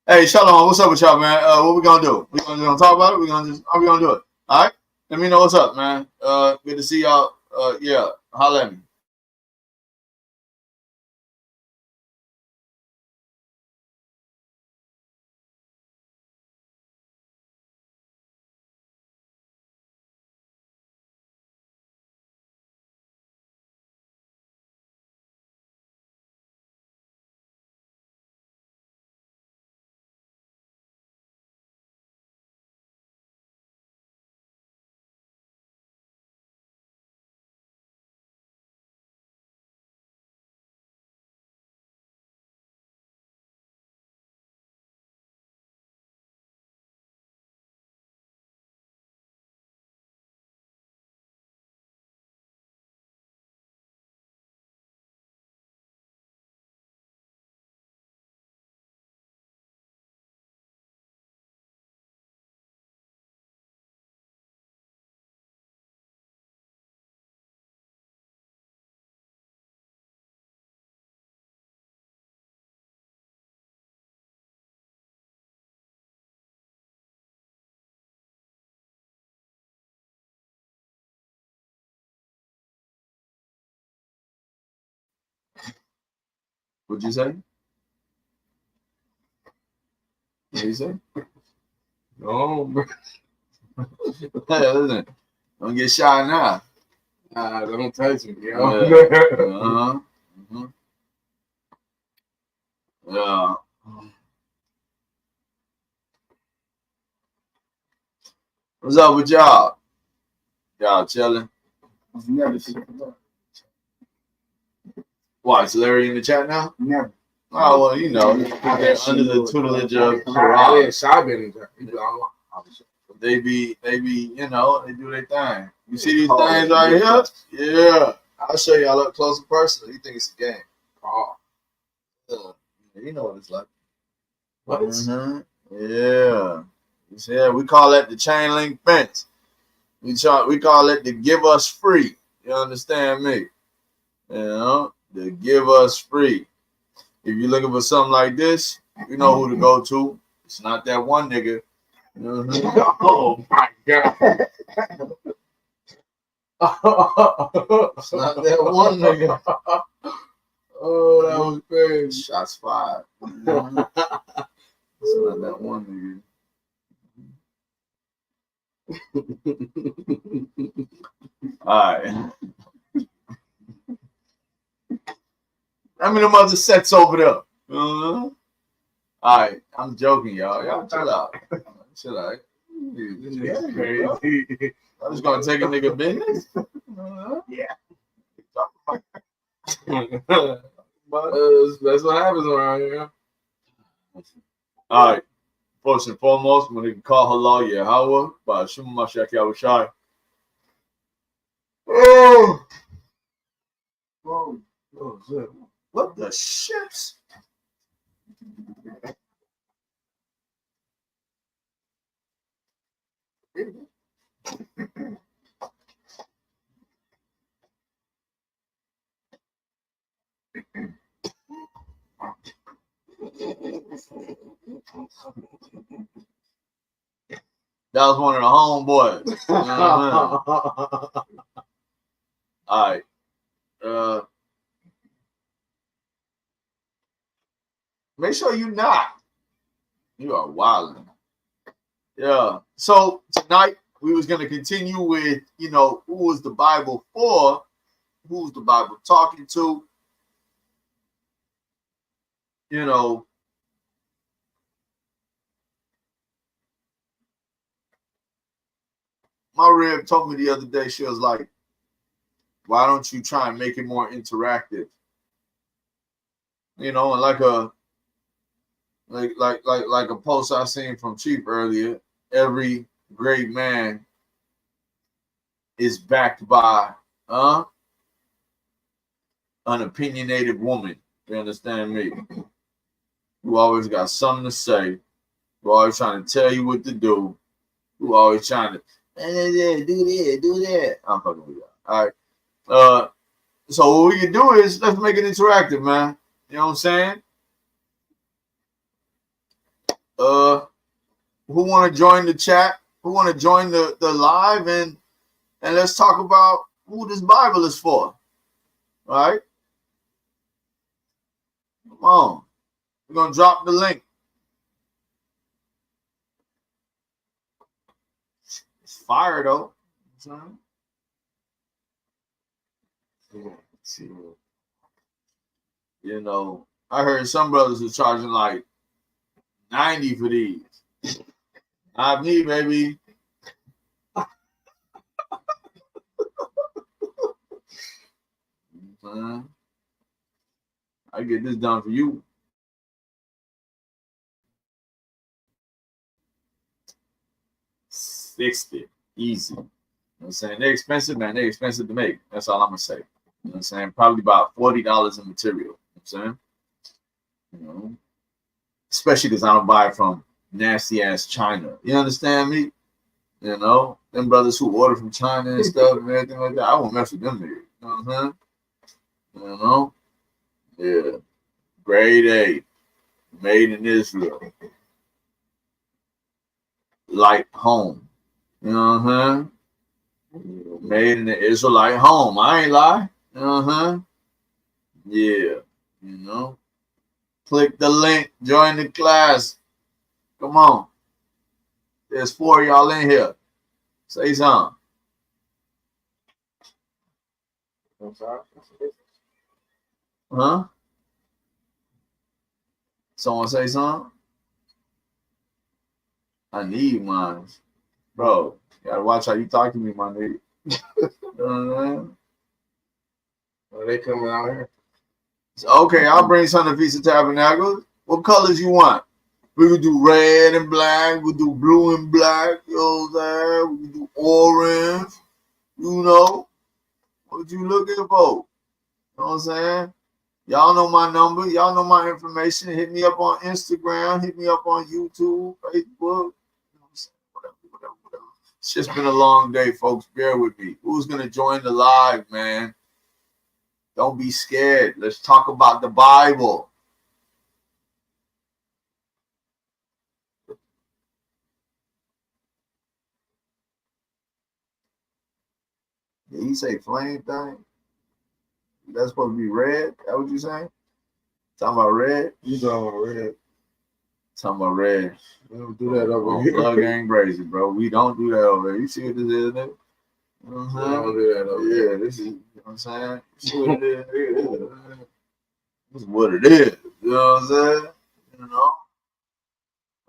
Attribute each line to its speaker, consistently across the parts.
Speaker 1: Hey, Shalom, what's up with y'all, man? What we gonna do? We gonna talk about it? How we gonna do it? All right. Let me know what's up, man. Good to see y'all. Yeah, holla at me. What'd you say? What you say?
Speaker 2: No, bro.
Speaker 1: Hey, listen, don't get shy now.
Speaker 2: Don't touch me, yo.
Speaker 1: Uh-huh. Yeah. What's up with y'all? Y'all chilling?
Speaker 3: Never.
Speaker 1: Why? Is Larry in the chat now?
Speaker 3: Never.
Speaker 1: Oh well, you know, they're under the tutelage of
Speaker 2: I
Speaker 1: Sharad.
Speaker 2: I've been
Speaker 1: They be, you know, they do their thing. You see these things right here? Yeah. I'll show y'all up close and personal. You think it's a game?
Speaker 2: Oh,
Speaker 1: You know what it's like.
Speaker 2: what?
Speaker 1: Mm-hmm. Yeah. You see that? We call that the chain link fence. We call it the give us free. You understand me? You know, the give us free. If you're looking for something like this, you know who to go to. It's not that one nigga. Mm-hmm.
Speaker 2: Oh my god.
Speaker 1: It's not that one nigga.
Speaker 2: Oh, that was crazy.
Speaker 1: Shots fired. Mm-hmm. It's not that one nigga. All right. How many other sets over there? Uh-huh. All right. I'm joking, y'all. Y'all chill out. Chill out.
Speaker 2: That's crazy.
Speaker 1: I'm just gonna take a nigga business. Uh-huh.
Speaker 3: Yeah.
Speaker 2: That's what happens around here.
Speaker 1: All right. First and foremost, when they call halal Yahweh by Shema Mashiach Yahushai. Oh,
Speaker 3: Whoa.
Speaker 2: Oh, shit.
Speaker 1: what the shit? That was one of the homeboys. Uh-huh. All right. Make sure you not. You are wilding. Yeah. So tonight we was gonna continue with, you know, who was the Bible for, who's the Bible talking to, you know. My rib told me the other day, she was like, why don't you try and make it more interactive? You know, and like a post I seen from Chief earlier, every great man is backed by an opinionated woman. You understand me? Who always got something to say, who always trying to tell you what to do, who always trying to do that. I'm fucking with you. All right. So what we can do is let's make it interactive, man. You know what I'm saying? want to join the chat? Who want to join the live and let's talk about who this Bible is for? All right? Come on. We're going to drop the link. It's fire, though. See, you know, I heard some brothers are charging like 90 for these. Not me, baby. I get this done for you. $60. Easy. You know what I'm saying? They're expensive, man. They're expensive to make. That's all I'm going to say. You know what I'm saying? Probably about $40 in material. You know what I'm saying? You know? Especially because I don't buy it from nasty ass China. You understand me? You know? Them brothers who order from China and stuff and everything like that, I won't mess with them niggas. You know what I'm saying? You know? Yeah. Grade A. Made in Israel. Like home. You know what I'm saying? Made in the Israelite home. I ain't lie. You know what I'm saying? Yeah. You know? Click the link. Join the class. Come on. There's 4 of y'all in here. Say something. Huh? Someone say something? I need mine. Bro, you gotta watch how you talk to me, my nigga. You know what I mean?
Speaker 2: Are they coming out here?
Speaker 1: Okay, I'll bring some to Feast of Tabernacles. What colors you want? We could do red and black. We could do blue and black. You know what I'm saying? We could do orange. You know? What you looking for? You know what I'm saying? Y'all know my number. Y'all know my information. Hit me up on Instagram. Hit me up on YouTube, Facebook. You know what I'm saying? Whatever. It's just been a long day, folks. Bear with me. Who's going to join the live, man? Don't be scared. Let's talk about the Bible. Did he say flame thing? That's supposed to be red? That what you saying? Talking about red?
Speaker 2: You talking about red?
Speaker 1: Talking about red.
Speaker 2: We don't do that over here.
Speaker 1: Plug ain't crazy, bro. We don't do that over here. You see what this is, nigga? You know what I'm saying?
Speaker 2: We don't do that over here.
Speaker 1: Yeah, this is, you know what I'm saying? You see what it is? This is what it is. You know what I'm saying? You know?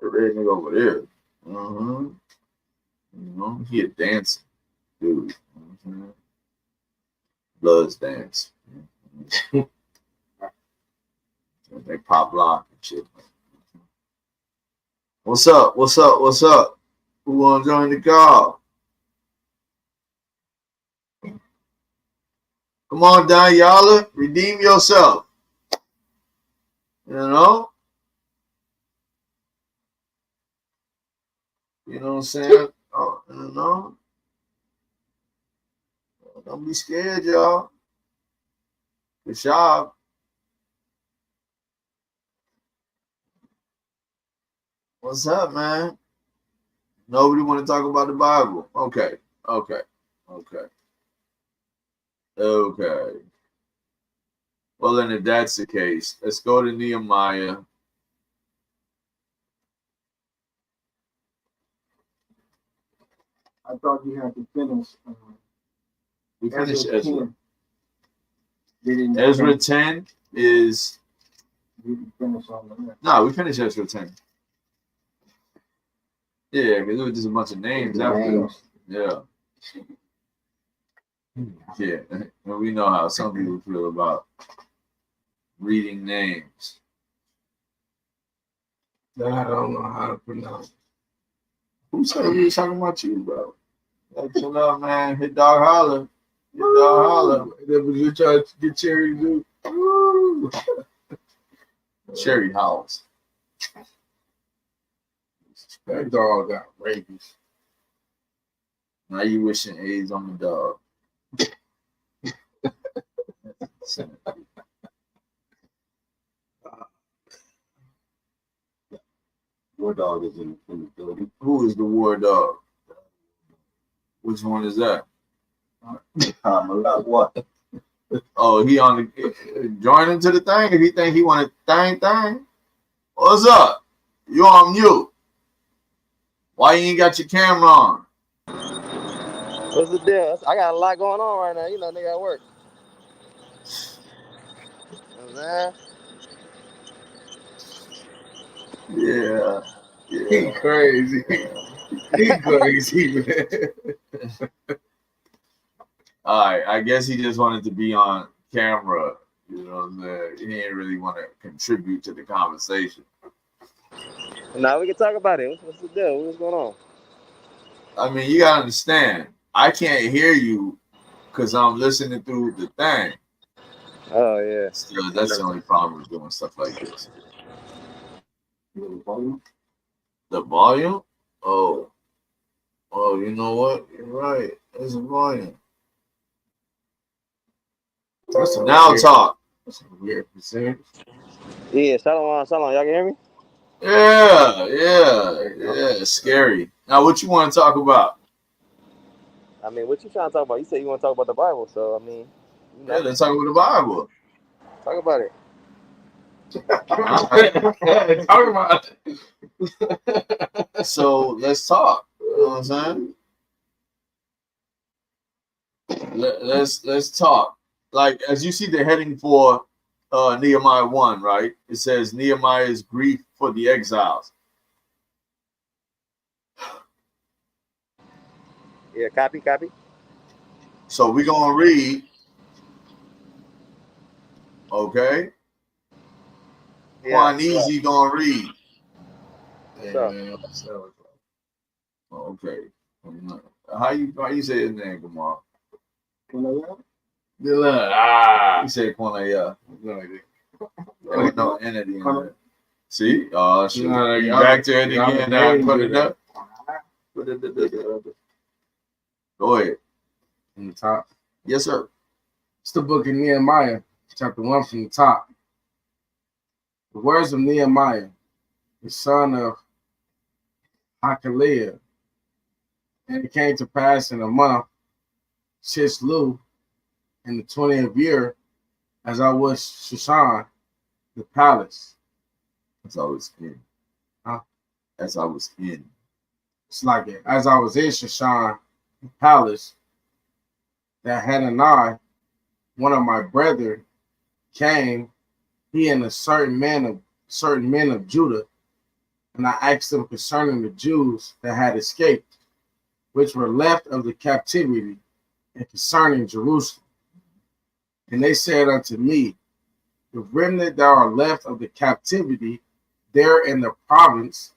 Speaker 1: The red nigga over there. You know, he a dancer, dude. You know what I'm saying? Loves dance. They pop lock and shit. What's up? What's up? What's up? Who wanna join the call? Come on, Daniela, redeem yourself. You know? You know what I'm saying? Oh, you know? Don't be scared, y'all. Good job. What's up, man? Nobody want to talk about the Bible. Okay. Well, then if that's the case, let's go to Nehemiah.
Speaker 3: I thought you had to finish.
Speaker 1: We finished Ezra.
Speaker 3: 10.
Speaker 1: Ezra 10 is...
Speaker 3: We didn't finish on the list.
Speaker 1: No, we finished Ezra 10. Yeah, because it was just a bunch of names after. Yeah. Yeah, and we know how some people feel about reading names.
Speaker 2: That I don't know how to pronounce.
Speaker 1: Who said we was talking about you, bro? Like, chill out, man. Hit dog holler. Hit dog holler.
Speaker 2: That was you trying to get Cherry to do.
Speaker 1: Cherry House.
Speaker 2: That dog got rabies.
Speaker 1: Now you wishing AIDS on the dog.
Speaker 3: War dog is in the building.
Speaker 1: Who is the war dog? Which one is that?
Speaker 3: What?
Speaker 1: Oh, he on the joining to the thing. If he think he want a thing. What's up? You on mute? Why you ain't got your camera on?
Speaker 4: What's the deal? I got a lot going on right now. You know, nigga at work. You know
Speaker 1: Yeah.
Speaker 2: He crazy. He crazy, man.
Speaker 1: All right. I guess he just wanted to be on camera. You know what I'm saying? He didn't really want to contribute to the conversation.
Speaker 4: Now we can talk about it. What's the deal? What's going on?
Speaker 1: I mean, you gotta understand. I can't hear you because I'm listening through the thing.
Speaker 4: Oh yeah.
Speaker 1: Still, that's the only problem with doing stuff like this. The volume? Oh, you know what? You're right. There's a volume.
Speaker 2: That's a
Speaker 1: Now
Speaker 2: weird,
Speaker 1: talk.
Speaker 2: That's a weird percentage.
Speaker 4: Yeah, shalom. Y'all can hear me?
Speaker 1: Yeah. It's scary. Now, what you want to talk about?
Speaker 4: I mean, what you trying to talk about? You said you want to talk about the Bible, so I mean, you know,
Speaker 1: Yeah, let's talk about the Bible.
Speaker 4: talk about it.
Speaker 2: Talk about it.
Speaker 1: So let's talk. You know what I'm saying? Let's talk. Like, as you see the heading for Nehemiah 1, right? It says Nehemiah's grief for the exiles.
Speaker 4: Yeah, copy.
Speaker 1: So we're gonna read, okay?
Speaker 4: Yeah.
Speaker 1: Juanizi gonna read.
Speaker 4: What's up?
Speaker 1: Okay. How you say his name, Gamal?
Speaker 3: Kunaya?
Speaker 1: He said Quanaya. No entity in there. See? Oh, shit.
Speaker 2: Nah,
Speaker 1: You
Speaker 2: y'all-
Speaker 1: back to it
Speaker 2: y'all
Speaker 1: again. Now
Speaker 2: named
Speaker 1: put
Speaker 2: it
Speaker 1: it up. Go ahead.
Speaker 2: From the top.
Speaker 1: Yes, sir.
Speaker 2: It's the book of Nehemiah, chapter 1 from the top. The words of Nehemiah, the son of Hakaliah. And it came to pass in a month, Chislu, in the 20th year, as I was Shushan, the palace.
Speaker 1: As I was in.
Speaker 2: Huh?
Speaker 1: As I was in.
Speaker 2: It's like it. As I was in Shushan, the palace, that Hanani, one of my brethren, came, he and a certain men of Judah, and I asked them concerning the Jews that had escaped, which were left of the captivity, and concerning Jerusalem. And they said unto me, the remnant that are left of the captivity there in the province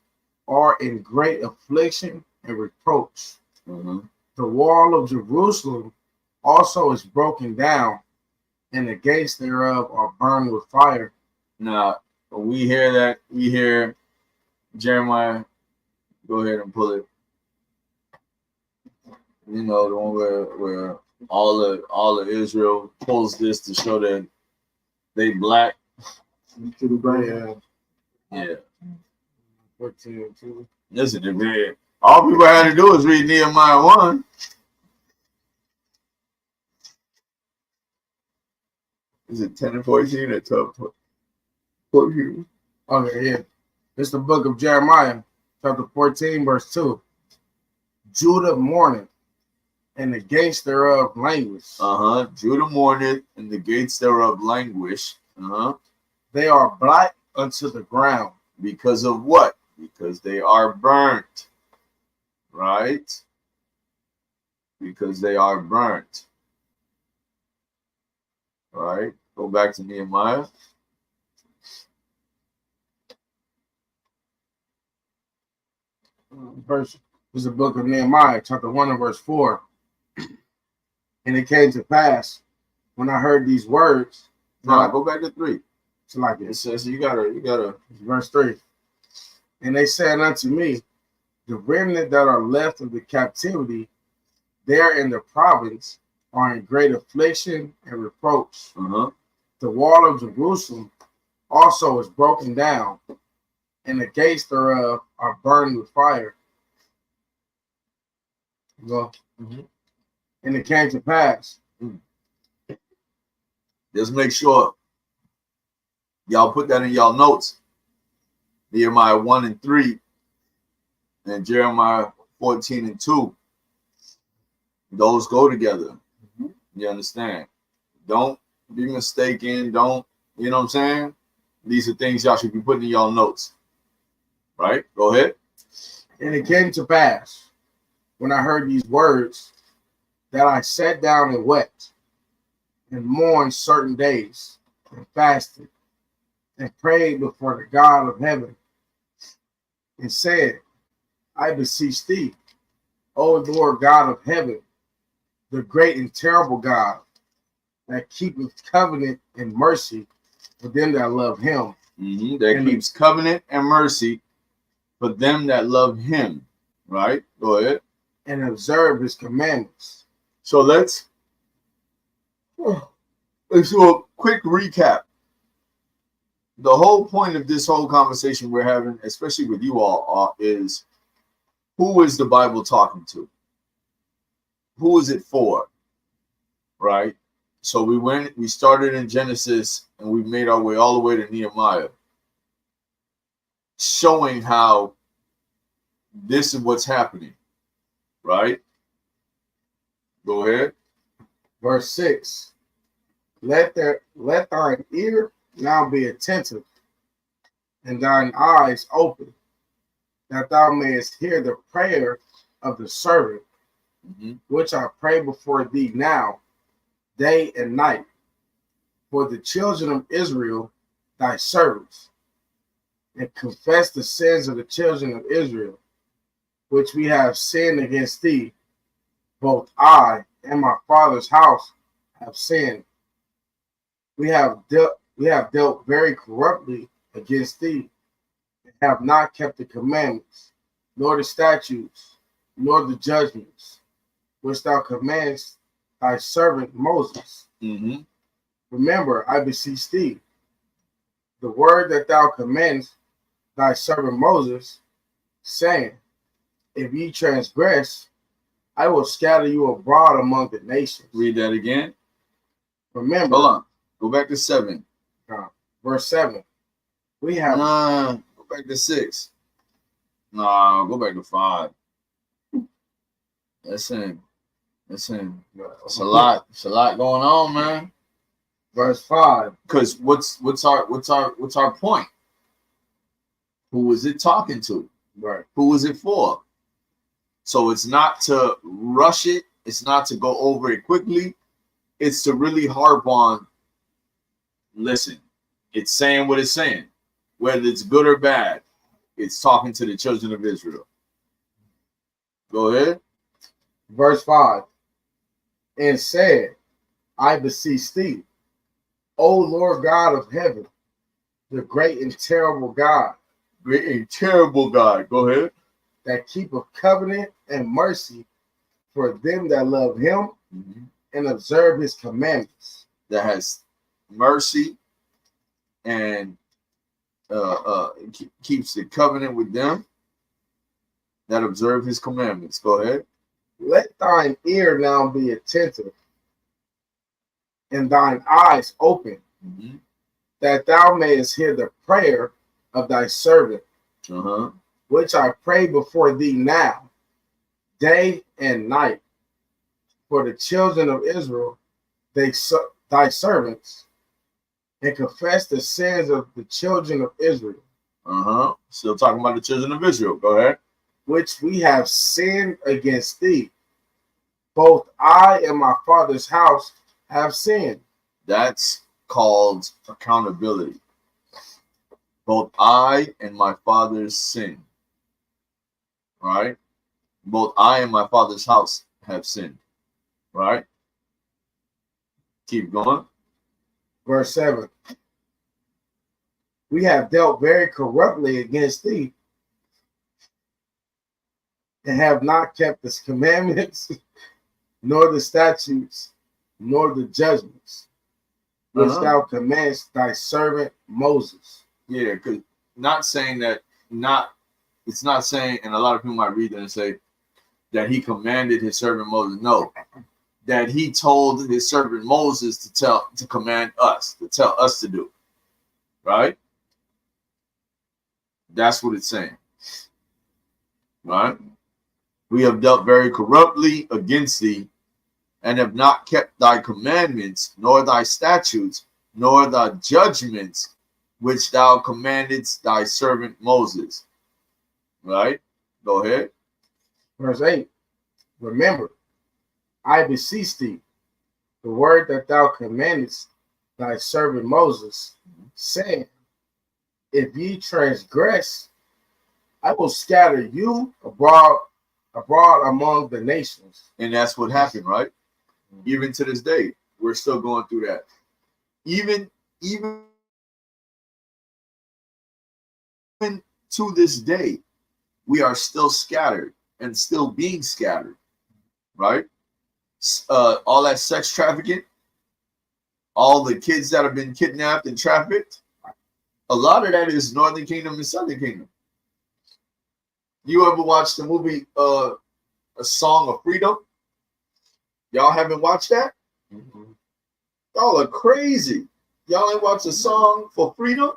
Speaker 2: are in great affliction and reproach.
Speaker 1: Mm-hmm.
Speaker 2: The wall of Jerusalem also is broken down, and the gates thereof are burned with fire.
Speaker 1: Now, when we hear that, we hear Jeremiah. Go ahead and pull it. You know, the one where all of Israel pulls this to show that they black.
Speaker 3: To the right.
Speaker 1: Yeah.
Speaker 2: 14:2.
Speaker 1: Listen, if they, all people had to do is read Nehemiah 1. Is it 10 and 14 or 12? 14.
Speaker 2: Okay, yeah. It's the book of Jeremiah, chapter 14, verse 2. Judah mourneth, and the gates thereof languish.
Speaker 1: Judah mourneth, and the gates thereof languish.
Speaker 2: They are black unto the ground.
Speaker 1: Because of what? Because they are burnt. Right? Because they are burnt. All right. Go back to Nehemiah.
Speaker 2: Verse is the book of Nehemiah, chapter 1 and verse 4. And it came to pass when I heard these words.
Speaker 1: No, go back to 3.
Speaker 2: It's like
Speaker 1: It
Speaker 2: it.
Speaker 1: says you gotta.
Speaker 2: Verse 3. And they said unto me, the remnant that are left of the captivity there in the province are in great affliction and reproach. The wall of Jerusalem also is broken down, and the gates thereof are burned with fire. Well, and it came to pass.
Speaker 1: Just make sure y'all put that in y'all notes. Nehemiah 1 and 3 and Jeremiah 14 and 2. Those go together. You understand? Don't be mistaken. Don't, you know what I'm saying? These are things y'all should be putting in y'all notes. Right? Go ahead.
Speaker 2: And it came to pass, when I heard these words, that I sat down and wept, and mourned certain days, and fasted, and prayed before the God of heaven, and said, I beseech thee, O Lord God of heaven, the great and terrible God, that keepeth covenant and mercy for them that love him.
Speaker 1: That keeps covenant and mercy for them that love him. Right? Go ahead.
Speaker 2: And observe his commandments.
Speaker 1: So let's do a quick recap. The whole point of this whole conversation we're having, especially with you all, is who is the Bible talking to? Who is it for? Right? So we started in Genesis and we made our way all the way to Nehemiah, showing how this is what's happening. Right? Go ahead.
Speaker 2: Verse 6. Let thine ear now be attentive, and thine eyes open, that thou mayest hear the prayer of the servant, which I pray before thee now, day and night, for the children of Israel, thy servants, and confess the sins of the children of Israel, which we have sinned against thee. Both I and my father's house have sinned. We have dealt very corruptly against thee, and have not kept the commandments, nor the statutes, nor the judgments, which thou commandest thy servant Moses. Remember, I beseech thee, the word that thou commandest thy servant Moses, saying, if ye transgress, I will scatter you abroad among the nations.
Speaker 1: Read that again.
Speaker 2: Remember.
Speaker 1: Hold on. Go back to 7.
Speaker 2: Verse 7. We have.
Speaker 1: Go back to 6. No, go back to 5. Listen. It's a lot. It's a lot going on, man.
Speaker 2: Verse 5.
Speaker 1: Because what's our point? Who is it talking to?
Speaker 2: Right.
Speaker 1: Who is it for? So it's not to rush it. It's not to go over it quickly. It's to really harp on, listen, it's saying what it's saying. Whether it's good or bad, it's talking to the children of Israel. Go ahead.
Speaker 2: Verse 5. And said, I beseech thee, O Lord God of heaven, the great and terrible God.
Speaker 1: Great and terrible God. Go ahead.
Speaker 2: That keepeth covenant and mercy for them that love him and observe his commandments.
Speaker 1: That has mercy and keeps the covenant with them that observe his commandments. Go ahead.
Speaker 2: Let thine ear now be attentive, and thine eyes open, that thou mayest hear the prayer of thy servant, which I pray before thee now, day and night, for the children of Israel, thy servants, and confess the sins of the children of Israel.
Speaker 1: Still talking about the children of Israel. Go ahead.
Speaker 2: Which we have sinned against thee. Both I and my father's house have sinned.
Speaker 1: That's called accountability. Both I and my father's sin. Right? Both I and my father's house have sinned. Right? Keep going.
Speaker 2: Verse 7. We have dealt very corruptly against thee, and have not kept the commandments, nor the statutes, nor the judgments, which thou commandest thy servant Moses.
Speaker 1: Yeah, because not saying that not saying, and a lot of people might read that and say that he commanded his servant Moses. No, that he told his servant Moses to command us, to tell us to do. Right? That's what it's saying. Right? We have dealt very corruptly against thee, and have not kept thy commandments, nor thy statutes, nor thy judgments, which thou commandedst thy servant Moses. Right? Go ahead.
Speaker 2: Verse 8. Remember, I beseech thee, the word that thou commandest thy servant Moses, saying, if ye transgress, I will scatter you abroad among the nations.
Speaker 1: And that's what happened, right? Even to this day, we're still going through that. Even to this day, we are still scattered and still being scattered, right? All that sex trafficking, all the kids that have been kidnapped and trafficked, a lot of that is Northern Kingdom and Southern Kingdom. You ever watched the movie A Song of Freedom? Y'all haven't watched that?
Speaker 2: Mm-hmm.
Speaker 1: Y'all are crazy. Y'all ain't watched A Song for Freedom?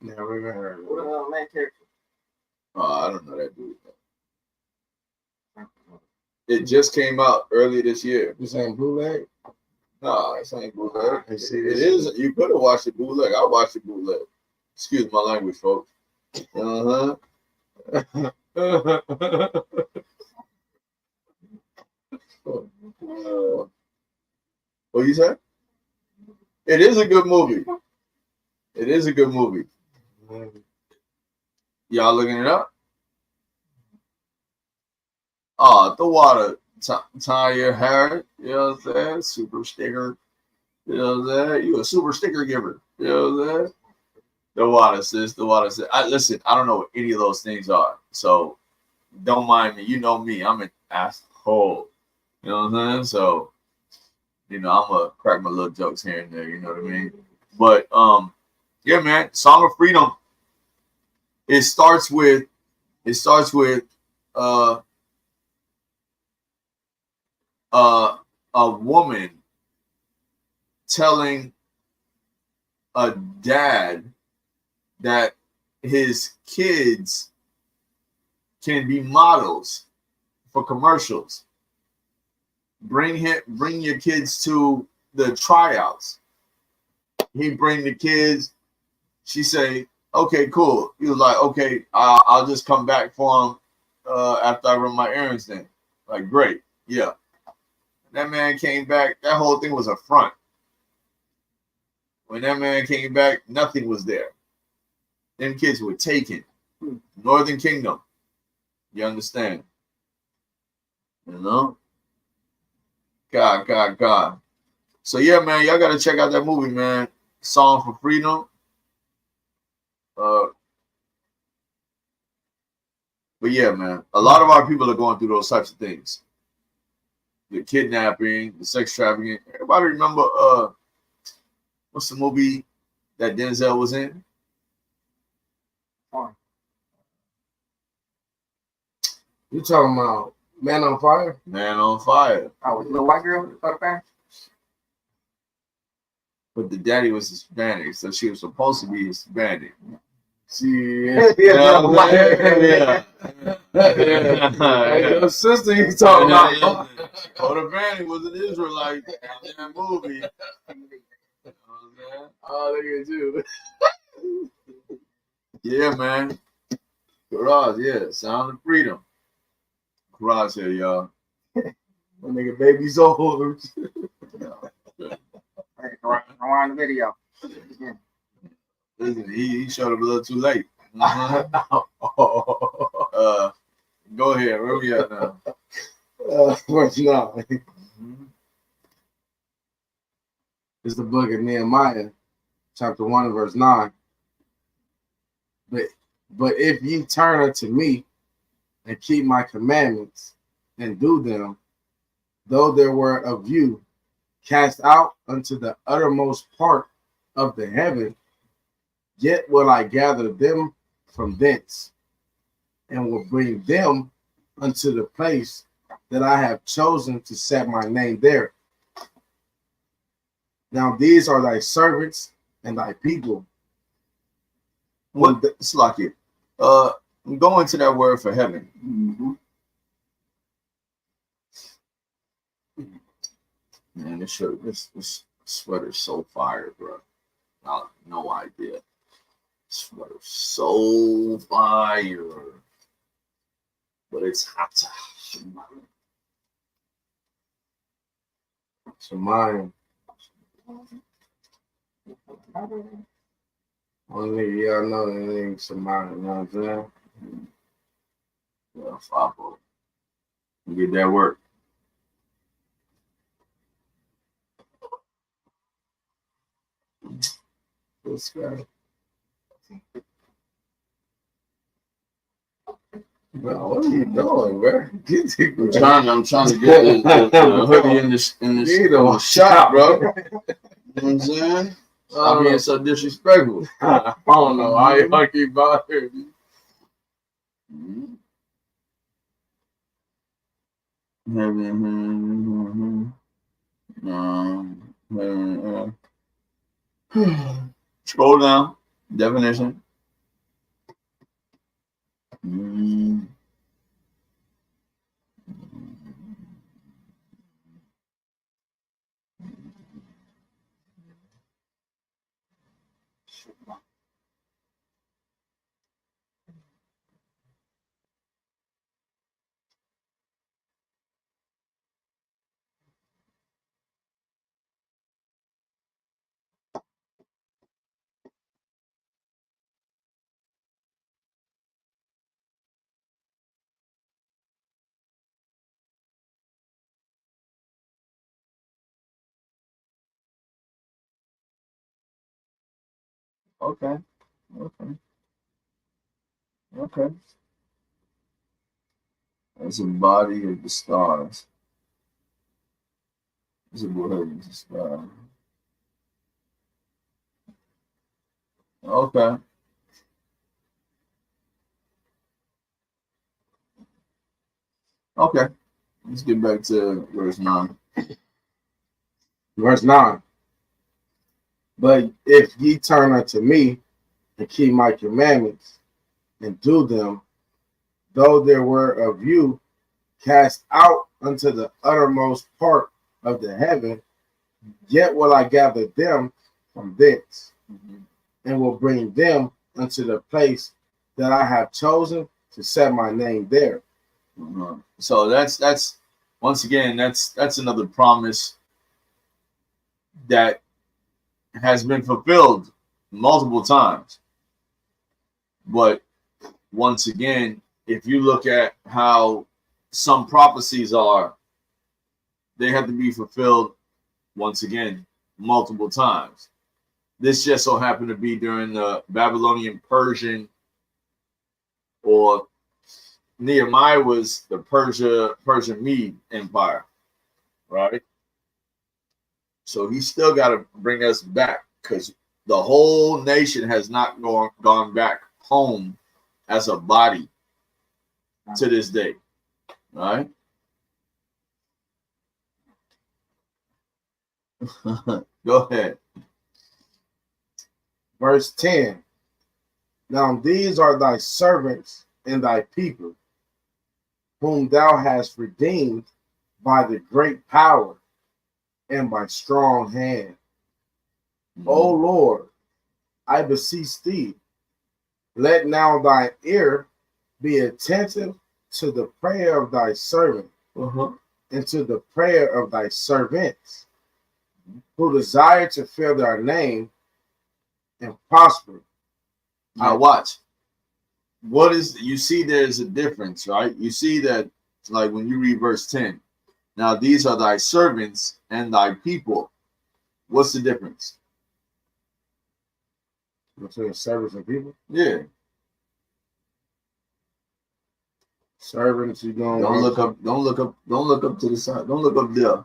Speaker 2: Never even heard of it.
Speaker 4: What the main character?
Speaker 1: Oh, I don't know that dude. It just came out earlier this year.
Speaker 2: This ain't bootleg?
Speaker 1: No, this ain't bootleg.
Speaker 2: I see
Speaker 1: It
Speaker 2: this.
Speaker 1: is. You could have watched it bootleg. I watched it bootleg. Excuse my language, folks. Uh-huh. What you say? It is a good movie. It is a good movie. Y'all looking it up? Oh, the water tie your hair. You know what I'm saying? Super sticker. You know what I'm saying? You a super sticker giver. You know what I'm saying? The water, sis. The water, sis. Listen, I don't know what any of those things are. So don't mind me. You know me. I'm an asshole. You know what I'm saying? So, you know, I'm going to crack my little jokes here and there. You know what I mean? But, yeah, man. Song of Freedom. It starts with a woman telling a dad that his kids can be models for commercials. Bring your kids to the tryouts. He bring the kids. She say, okay, cool. He was like, okay, I'll just come back for him after I run my errands then. Like, great. Yeah. That man came back. That whole thing was a front. When that man came back, nothing was there. Them kids were taken. Northern Kingdom. You understand? You know? God. So, yeah, man, y'all got to check out that movie, man. Song for Freedom. But yeah, man, a lot of our people are going through those types of things. The kidnapping, the sex trafficking. Everybody remember what's the movie that Denzel was in?
Speaker 2: You talking about Man on Fire?
Speaker 1: Man on Fire.
Speaker 4: Oh, the white girl with the fan?
Speaker 1: But the daddy was Hispanic, so she was supposed to be Hispanic.
Speaker 2: Yeah.
Speaker 1: Yeah.
Speaker 2: Hey, your sister you talking about?
Speaker 1: Hispanic was an Israelite in that movie. You know what
Speaker 2: Oh, look at you.
Speaker 1: Yeah, man. Garage, yeah. Sound of Freedom. Garage here, y'all.
Speaker 2: My nigga baby's old.
Speaker 4: Rewind the video.
Speaker 1: Listen, he showed up a little too late.
Speaker 2: Oh.
Speaker 1: Go ahead. Where we at now?
Speaker 2: Verse 9. It's the book of Nehemiah, chapter 1, verse 9. But if ye turn unto me and keep my commandments and do them, though there were of you cast out unto the uttermost part of the heaven, yet will I gather them from thence, and will bring them unto the place that I have chosen to set my name there. Now these are thy servants and thy people.
Speaker 1: What? It's like it. Go into that word for heaven.
Speaker 3: Mm-hmm.
Speaker 1: Man, this shirt, this sweater's so fire, bro. No idea. Sweater so fire, but it's hot.
Speaker 2: Shemaiah. Only y'all know that ain't Shemaiah, you know what I'm saying?
Speaker 1: Yeah, Fabo. Get that work.
Speaker 2: This guy. Bro, what are you doing, bro?
Speaker 1: I'm trying to get the hoodie in the shop, bro. You know what I'm saying? I'm being so disrespectful.
Speaker 2: I don't know. I keep bothering you.
Speaker 1: Scroll down. Definition. Okay. That's a body of the stars. It's a body of the stars. Okay. Okay. Let's get back to verse 9.
Speaker 2: Verse 9. But if ye turn unto me and keep my commandments and do them, though there were of you cast out unto the uttermost part of the heaven, yet will I gather them from thence, and will bring them unto the place that I have chosen to set my name there.
Speaker 1: So that's once again that's another promise that has been fulfilled multiple times. But once again, if you look at how some prophecies are, they have to be fulfilled once again multiple times. This just so happened to be during the Babylonian Persian, or Nehemiah was the Persian Mede Empire, right? So he still got to bring us back, because the whole nation has not gone back home as a body to this day, right? Go ahead.
Speaker 2: Verse 10. Now these are thy servants and thy people, whom thou hast redeemed by the great power and by strong hand. O Lord, I beseech thee, let now thy ear be attentive to the prayer of thy servant, and to the prayer of thy servants, who desire to fear thy name and prosper.
Speaker 1: Now watch. What is, you see there's a difference, right? You see that, like when you read verse 10. Now these are thy servants and thy people. What's the difference?
Speaker 2: Between servants and people?
Speaker 1: Yeah.
Speaker 2: Servants, you don't
Speaker 1: look up to the side. Don't look up there.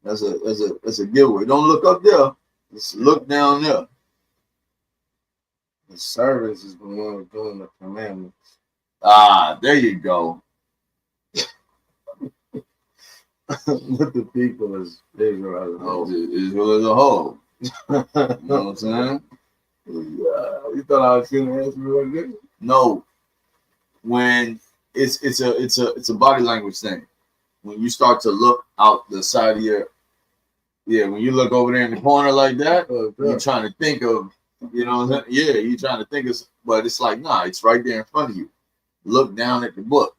Speaker 1: That's a giveaway. Don't look up there. Just look down there.
Speaker 2: The servants is the one doing the commandments.
Speaker 1: Ah, there you go.
Speaker 2: With the people is Israel as a whole.
Speaker 1: Israel as a whole. You know what I'm saying?
Speaker 2: You thought I was gonna answer what it is?
Speaker 1: No. When it's a body language thing. When you start to look out the side of your when you look over there in the corner like that, you're trying to think of, you know what I'm saying? Yeah, you're trying to think of, but it's like, nah, it's right there in front of you. Look down at the book.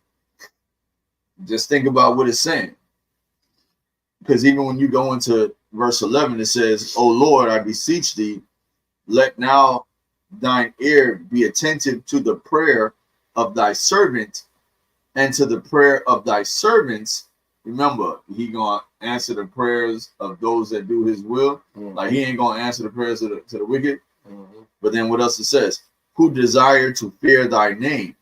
Speaker 1: Just think about what it's saying. Because even when you go into verse 11, it says, "O Lord, I beseech thee, let now thine ear be attentive to the prayer of thy servant and to the prayer of thy servants." Remember, he gonna answer the prayers of those that do his will. Mm-hmm. Like, he ain't gonna answer the prayers of to the wicked. Mm-hmm. But then what else it says? Who desire to fear thy name.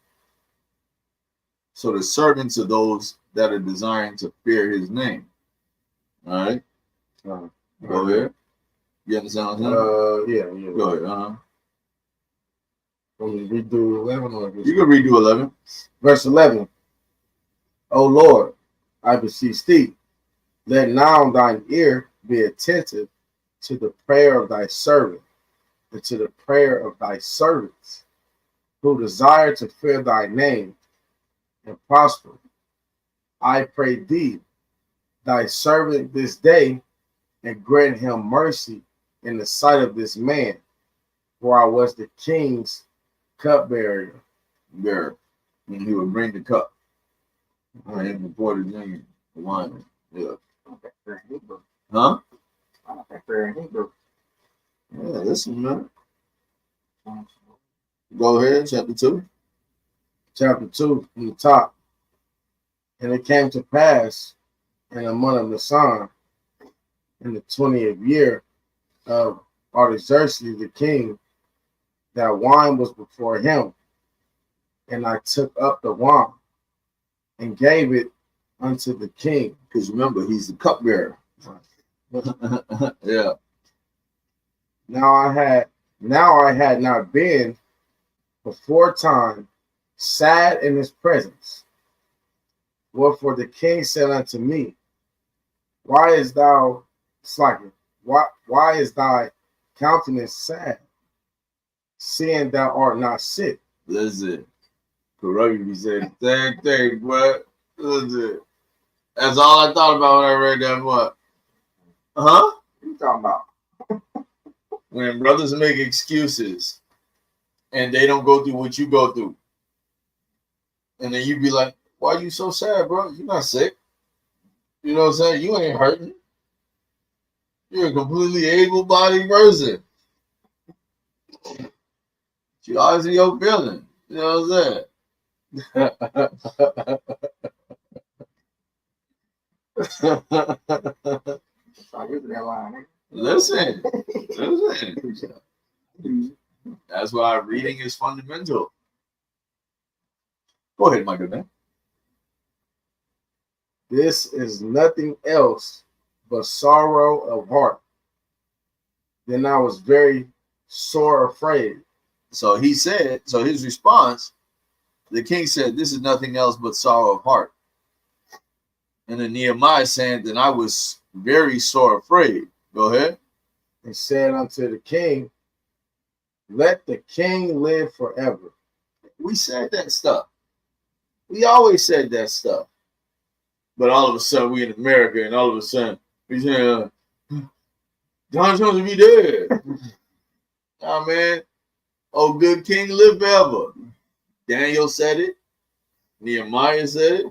Speaker 1: So the servants are those that are desiring to fear his name. All right. Go ahead. You understand what I'm saying?
Speaker 2: Yeah.
Speaker 1: Go ahead.
Speaker 2: Can we redo 11 or
Speaker 1: you can redo 11.
Speaker 2: Verse 11. O Lord, I beseech thee, let now thine ear be attentive to the prayer of thy servant and to the prayer of thy servants, who desire to fear thy name and prosper. I pray thee, thy servant this day, and grant him mercy in the sight of this man, for I was the king's cupbearer. And he would bring the cup. I am before the name, the wine. Yeah. Huh? Yeah, listen, man. Go ahead, chapter 2. Chapter 2 from the top. And it came to pass in the month of Nisan, in the 20th year of Artaxerxes the king, that wine was before him. And I took up the wine and gave it unto the king. Because remember, he's the cupbearer. Yeah. Now I had not been before time sad in his presence. Wherefore the king said unto me, why is thou slacking? Why is thy countenance sad, seeing thou art not sick? Listen, Karugi said the same thing, but listen. That's all I thought about when I read that book. Huh? What you talking about? When brothers make excuses and they don't go through what you go through. And then you be like, why are you so sad, bro? You're not sick. You know what I'm saying? You ain't hurting. You're a completely able-bodied person. You always in your feeling. You know what I'm saying? Listen. That's why reading is fundamental. Go ahead, my good man. This is nothing else but sorrow of heart. Then I was very sore afraid. So he said, so his response, the king said, this is nothing else but sorrow of heart. And then Nehemiah saying, then I was very sore afraid. Go ahead. And said unto the king, let the king live forever. We said that stuff. We always said that stuff. But all of a sudden, we in America, and all of a sudden, we say, Donald Trump to be dead. Nah, man. Oh, good king, live forever. Daniel said it. Nehemiah said it.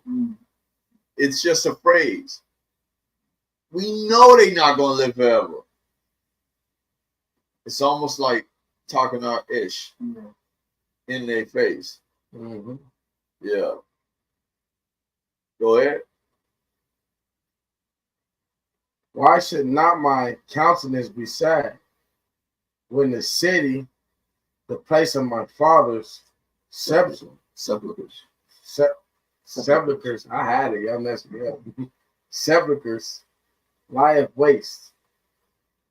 Speaker 2: It's just a phrase. We know they're not going to live forever. It's almost like talking our ish in their face. Mm-hmm. Yeah. Go ahead. Why should not my countenance be sad when the city, the place of my father's sepulchres, I had it, y'all messed me up. Sepulchres lieth waste,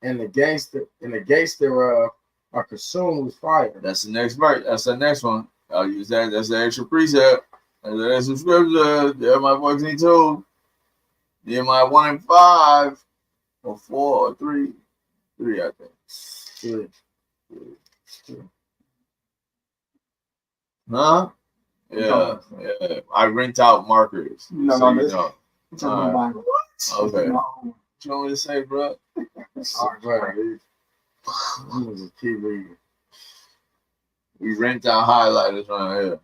Speaker 2: and the gates thereof are consumed with fire.
Speaker 1: That's the next verse. That's the next one. I'll use that. That's the extra precept. That's the extra scripture. Jeremiah 14:2. Nehemiah 1 and 5. Or 4 or 3. 3, I think. 3. Huh? Yeah. I rent out markers.
Speaker 3: No,
Speaker 1: so
Speaker 3: no,
Speaker 1: you
Speaker 3: this-
Speaker 1: know.
Speaker 3: It's on my Bible.
Speaker 1: Okay.
Speaker 3: No.
Speaker 1: What you want me to say, bro?
Speaker 2: I'm gonna just keep reading.
Speaker 1: We rent out highlighters around here.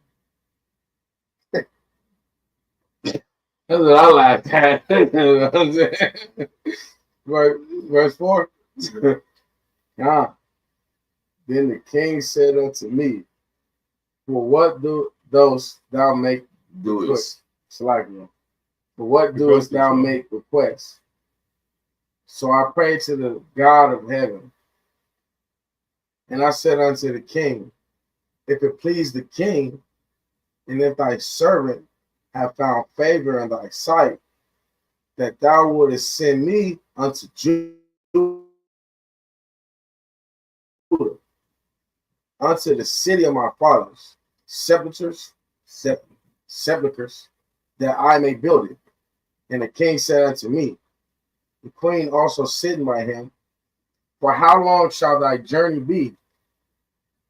Speaker 2: That's what I laughed at. You know what I'm saying? Verse 4. Nah. Then the king said unto me, for what dost thou make
Speaker 1: Do it.
Speaker 2: request? Slackly. For what doest thou make request? So I prayed to the God of heaven. And I said unto the king, if it please the king, and if thy servant have found favor in thy sight, that thou wouldest send me unto Judah, unto the city of my fathers, sepulchres, that I may build it. And the king said unto me, the queen also sitting by him, for how long shall thy journey be?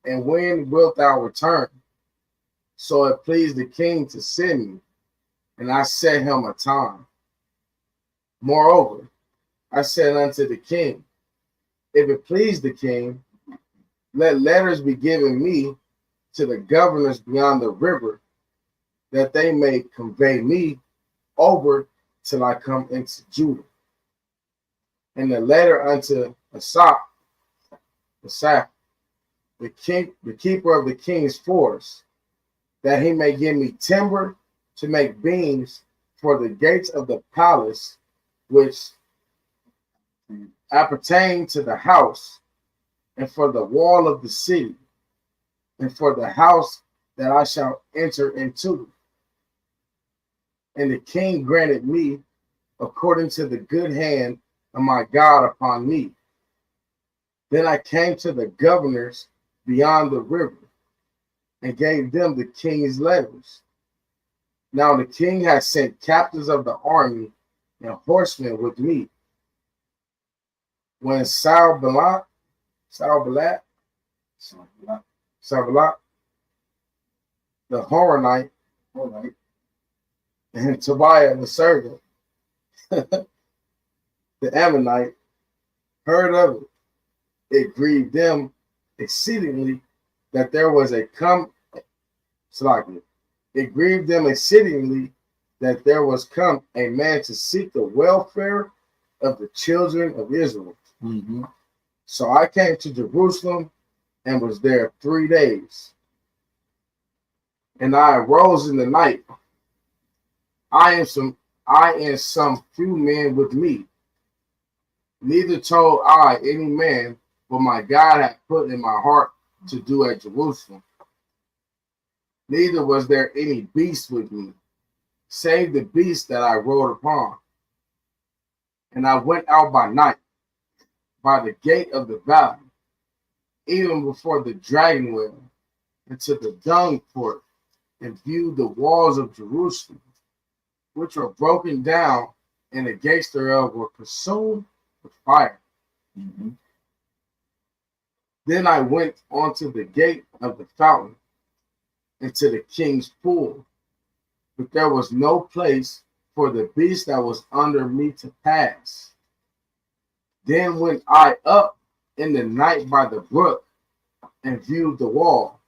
Speaker 2: And when wilt thou return? So it pleased the king to send me, and I set him a time. Moreover, I said unto the king, if it please the king, let letters be given me to the governors beyond the river, that they may convey me over till I come into Judah. And the letter unto Asaph, the keeper of the king's forest, that he may give me timber to make beams for the gates of the palace, which appertain to the house, and for the wall of the city, and for the house that I shall enter into. And the king granted me according to the good hand of my God upon me. Then I came to the governors beyond the river, and gave them the king's letters. Now the king had sent captains of the army and horsemen with me. When Sanballat, the Horonite, and Tobiah the servant, the Ammonite, heard of it, it grieved them exceedingly that there was a It grieved them exceedingly that there was come a man to seek the welfare of the children of Israel.
Speaker 1: Mm-hmm.
Speaker 2: So I came to Jerusalem and was there 3 days. And I arose in the night, I and some few men with me. Neither told I any man what my God had put in my heart to do at Jerusalem. Neither was there any beast with me, save the beast that I rode upon. And I went out by night, by the gate of the valley, even before the dragon well, into the dung port, and viewed the walls of Jerusalem, which were broken down, and the gates thereof were consumed with fire.
Speaker 1: Mm-hmm.
Speaker 2: Then I went onto the gate of the fountain, into the king's pool, but there was no place for the beast that was under me to pass. Then went I up in the night by the brook, and viewed the wall,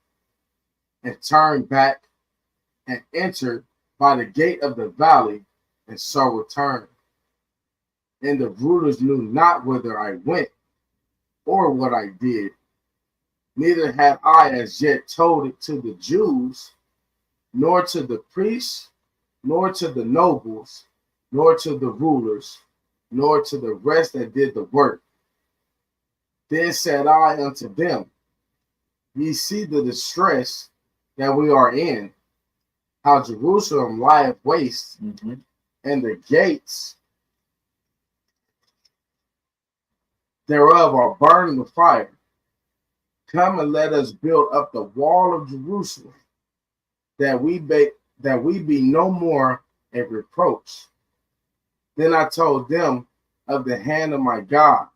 Speaker 2: and turned back, and entered by the gate of the valley, and so returned. And the rulers knew not whither I went, or what I did. Neither had I as yet told it to the Jews, nor to the priests, nor to the nobles, nor to the rulers, nor to the rest that did the work. Then said I unto them, ye see the distress that we are in, how Jerusalem lieth waste,
Speaker 1: Mm-hmm.
Speaker 2: and the gates thereof are burned with fire. Come and let us build up the wall of Jerusalem, that we be no more a reproach. Then I told them of the hand of my God,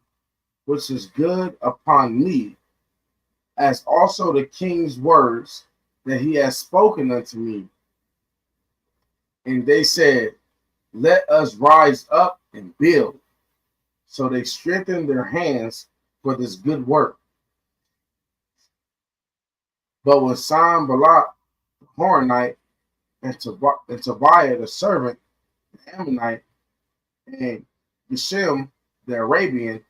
Speaker 2: which is good upon me, as also the king's words that he has spoken unto me. And they said, let us rise up and build. So they strengthened their hands for this good work. But when Sanballat the Horonite and Tobiah the servant, the Ammonite, and Geshem the Arabian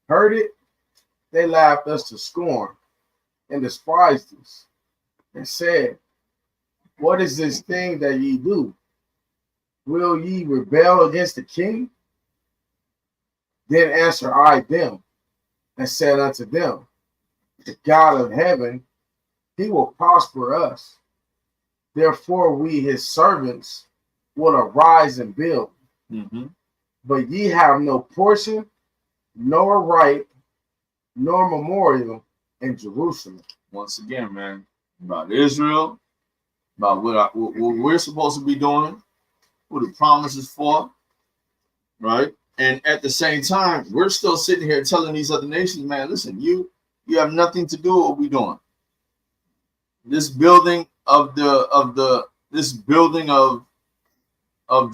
Speaker 2: heard it, they laughed us to scorn and despised us, and said, what is this thing that ye do? Will ye rebel against the king? Then answered I them, and said unto them, the God of heaven, he will prosper us. Therefore we his servants will arise and build.
Speaker 1: Mm-hmm.
Speaker 2: But ye have no portion, nor right, nor memorial in Jerusalem.
Speaker 1: Once again, man, about Israel, about what we're supposed to be doing, what the promise is for, right? And at the same time, we're still sitting here telling these other nations, man, listen, you have nothing to do with what we're doing. This building of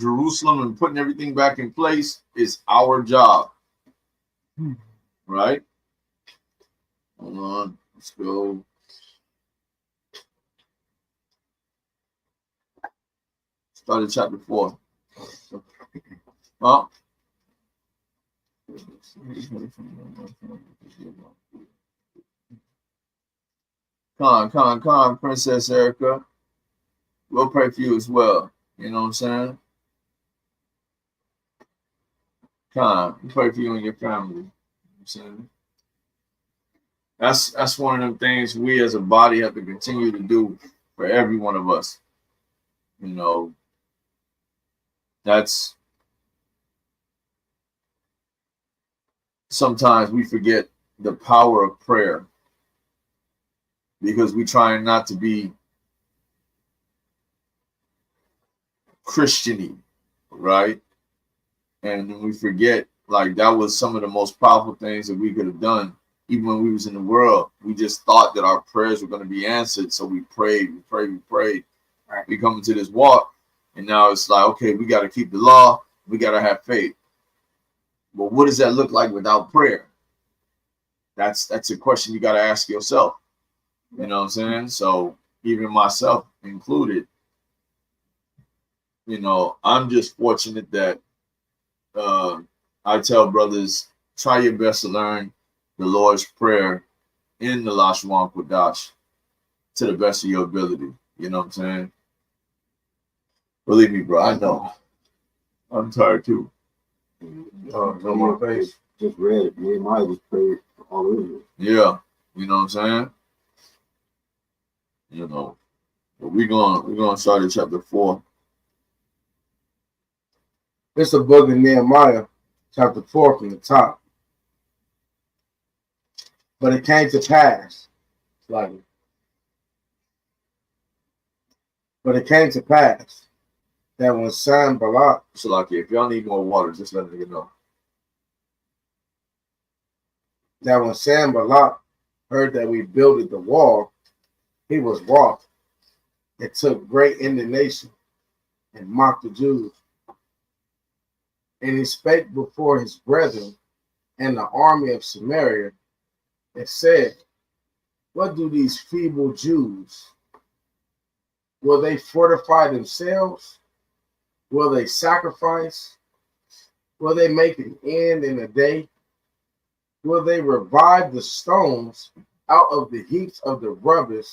Speaker 1: Jerusalem and putting everything back in place is our job, right? Hold on, let's go. Start at chapter 4. Well, come on, Princess Erica. We'll pray for you as well. You know what I'm saying? We pray for you and your family. You know what I'm saying? That's one of them things we as a body have to continue to do for every one of us. You know, that's sometimes we forget the power of prayer because we try not to be Christian-y, right? And we forget, like, that was some of the most powerful things that we could have done. Even when we was in the world, we just thought that our prayers were going to be answered. So we prayed. Right. We come into this walk, and now it's like, okay, we got to keep the law. We got to have faith. But what does that look like without prayer? That's a question you got to ask yourself. You know what I'm saying? So even myself included, you know, I'm just fortunate that I tell brothers, try your best to learn the Lord's Prayer in the Lashwan Kodash to the best of your ability. You know what I'm saying? Believe me, bro, I know. I'm tired too.
Speaker 2: No more face.
Speaker 3: Just read it. Nehemiah was prayed all over.
Speaker 1: Yeah, you know what I'm saying? You know, but we're gonna start at chapter 4.
Speaker 2: It's the book of Nehemiah, chapter 4 from the top. But it came to pass, but it came to pass that when Sanballat,
Speaker 1: So like, if y'all need more water, just let me know.
Speaker 2: That when Sanballat heard that we builded the wall, he was wroth. It took great indignation and mocked the Jews. And he spake before his brethren and the army of Samaria and said, what do these feeble Jews? Will they fortify themselves? Will they sacrifice? Will they make an end in a day? Will they revive the stones out of the heaps of the rubbish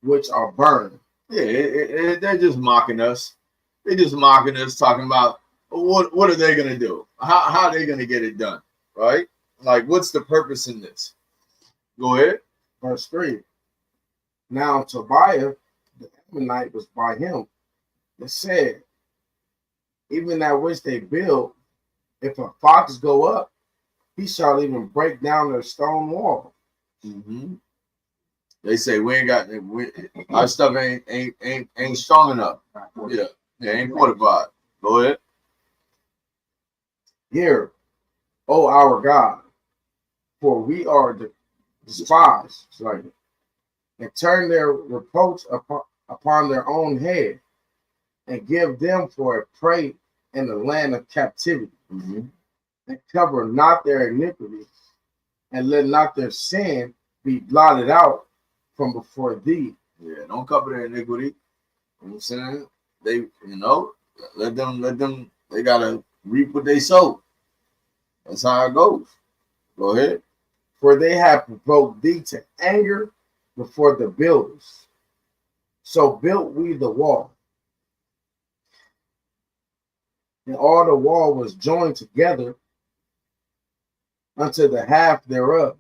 Speaker 2: which are burned?
Speaker 1: Yeah, they're just mocking us. They're just mocking us, talking about what are they going to do? How are they going to get it done? Right? Like, what's the purpose in this? Go ahead.
Speaker 2: Verse 3. Now Tobiah, the Ammonite, was by him and said, even that which they build, if a fox go up, he shall even break down their stone wall.
Speaker 1: Mm-hmm. They say we ain't got our stuff ain't strong enough. Yeah, ain't fortified. Go ahead.
Speaker 2: Hear, O our God, for we are despised, and turn their reproach upon their own head, and give them for a prey in the land of captivity, and cover not their iniquities, and let not their sin be blotted out from before thee.
Speaker 1: Yeah, don't cover their iniquity. You know what I'm saying? They, let them, they gotta reap what they sow. That's how it goes. Go ahead.
Speaker 2: For they have provoked thee to anger before the builders. So built we the wall. And all the wall was joined together unto the half thereof.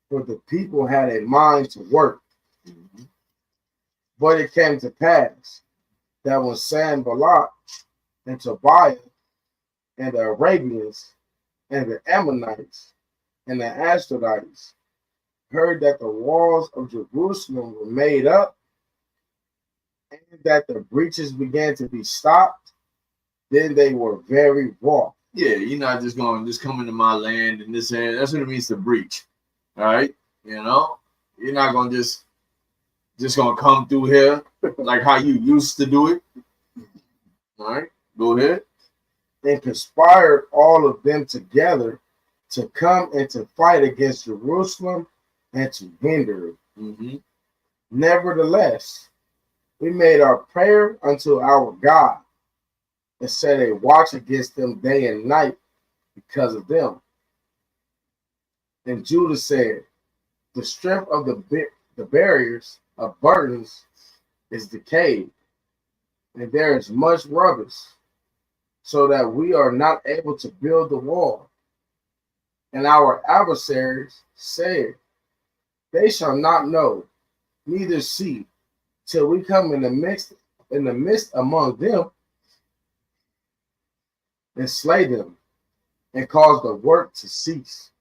Speaker 2: For the people had a mind to work. But it came to pass that when Sanballat and Tobiah and the Arabians and the Ammonites and the Ashdodites heard that the walls of Jerusalem were made up and that the breaches began to be stopped, then they were very wroth.
Speaker 1: Yeah, you're not just going to just come into my land and this and that's what it means to breach. All right, you're not going to just going to come through here like how you used to do it. All right, go ahead.
Speaker 2: And conspired all of them together to come and to fight against Jerusalem and to hinder it. Nevertheless, we made our prayer unto our God and set a watch against them day and night because of them. And Judah said, the strength of the barriers of burdens is decayed, and there is much rubbish, so that we are not able to build the wall. And our adversaries said, they shall not know, neither see, till we come in the midst among them, and slay them, and cause the work to cease.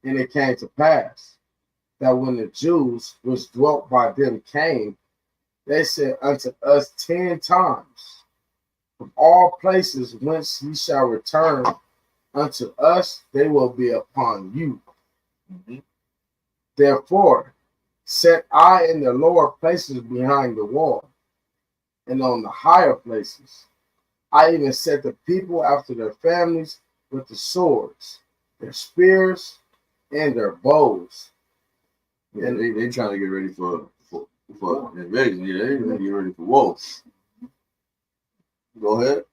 Speaker 2: And it came to pass that when the Jews which dwelt by them came, they said unto us 10 times, from all places whence ye shall return unto us, they will be upon you. Therefore, set I in the lower places behind the wall, and on the higher places. I even set the people after their families with the swords, their spears, and their bows.
Speaker 1: Yeah, and they trying to get ready for invasion. Yeah, they trying to get ready for war. Go ahead.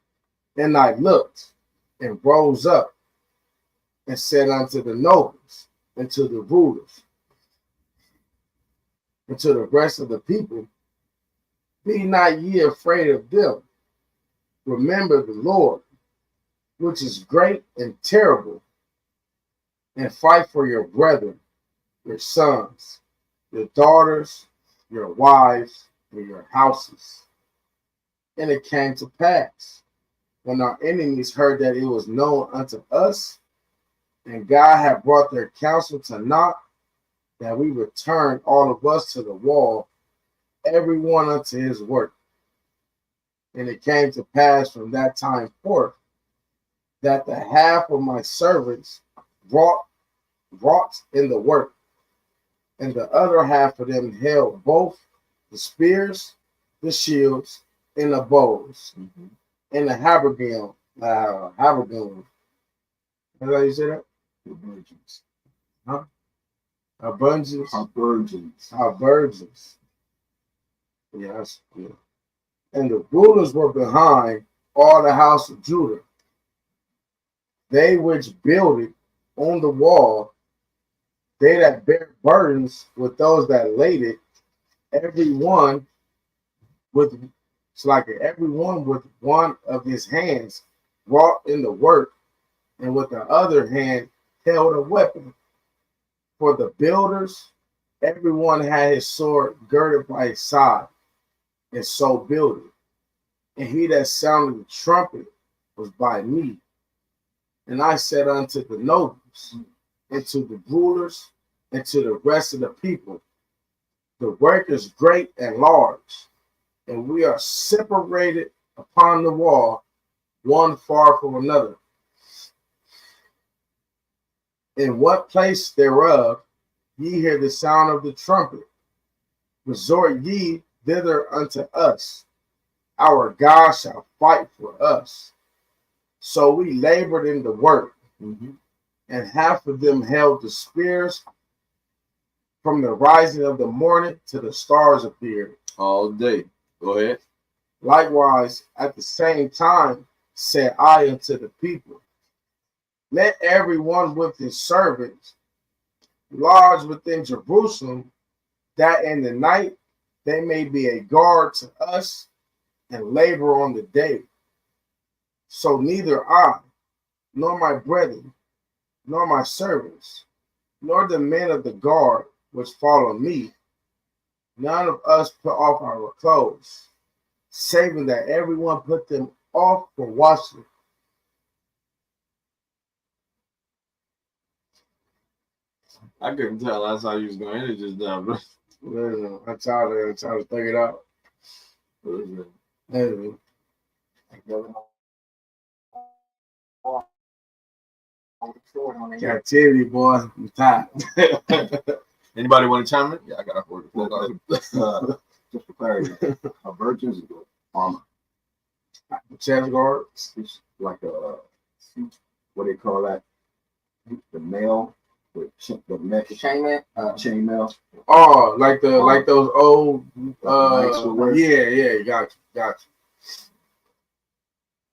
Speaker 2: And I looked and rose up and said unto the nobles and to the rulers and to the rest of the people, be not ye afraid of them. Remember the Lord, which is great and terrible, and fight for your brethren, your sons, your daughters, your wives, and your houses. And it came to pass, when our enemies heard that it was known unto us, and God had brought their counsel to naught, that we returned all of us to the wall, every one unto his work. And it came to pass from that time forth, that the half of my servants wrought in the work, and the other half of them held both the spears, the shields, and the bows, and the habergeon. Habergeon. How do you say that?
Speaker 3: Virgins.
Speaker 2: Huh? Abundance.
Speaker 3: Virgins.
Speaker 2: Virgins. Yes. Yeah. And the rulers were behind all the house of Judah. They which builded on the wall, they that bear burdens with those that laid it, everyone with one of his hands wrought in the work, and with the other hand held a weapon. For the builders, everyone had his sword girded by his side, and so builded. And he that sounded the trumpet was by me. And I said unto the nobles, and to the rulers, and to the rest of the people, The work is great and large, and we are separated upon the wall, one far from another. In what place thereof ye hear the sound of the trumpet, resort ye thither unto us. Our God shall fight for us. So we labored in the work, and half of them held the spears from the rising of the morning to the stars appeared.
Speaker 1: All day. Go ahead.
Speaker 2: Likewise, at the same time, said I unto the people, let everyone with his servants lodge within Jerusalem, that in the night they may be a guard to us and labor on the day. So neither I, nor my brethren, nor my servants, nor the men of the guard which follow me, none of us put off our clothes, saving that everyone put them off for washing.
Speaker 1: I couldn't tell. That's how you was going to end it just now, bro.
Speaker 2: I'm trying to figure it out. Anyway. Captivity, boy. I'm tired.
Speaker 1: Anybody want to chime in? Yeah, I got a word.
Speaker 3: Just for clarity, a virgin's armor.
Speaker 2: Chest guards.
Speaker 3: It's like a, what do they call that? The mail, the chainmail.
Speaker 2: Oh, like those old yeah, got you.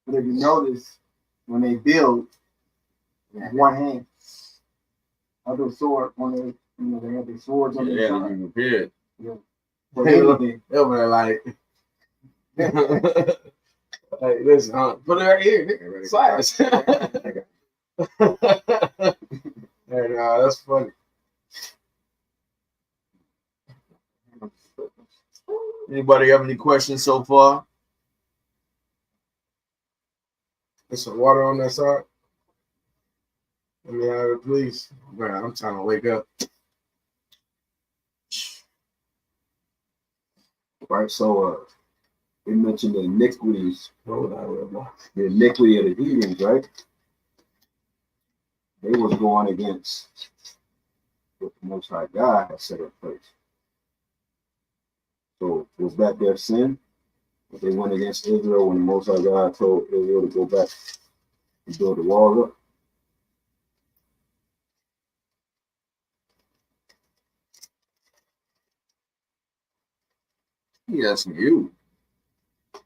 Speaker 3: But if you notice, when they build, they have one hand, other sword, they have their swords on
Speaker 1: Yeah,
Speaker 3: the
Speaker 1: to
Speaker 3: side.
Speaker 1: be prepared.
Speaker 3: Yeah. For anything.
Speaker 2: They were like, hey, listen, put it right here, nigga. Slash. And that's funny.
Speaker 1: Anybody have any questions so far?
Speaker 2: There's some water on that side. Let me have it, please. Man, I'm trying to wake up.
Speaker 3: Right, so we mentioned the iniquities,
Speaker 2: The
Speaker 3: the iniquity of the heathens, right? They was going against what the Most High God had set in place. So was that their sin? That they went against Israel when the Most High God told Israel to go back and build the wall up?
Speaker 1: He asking you.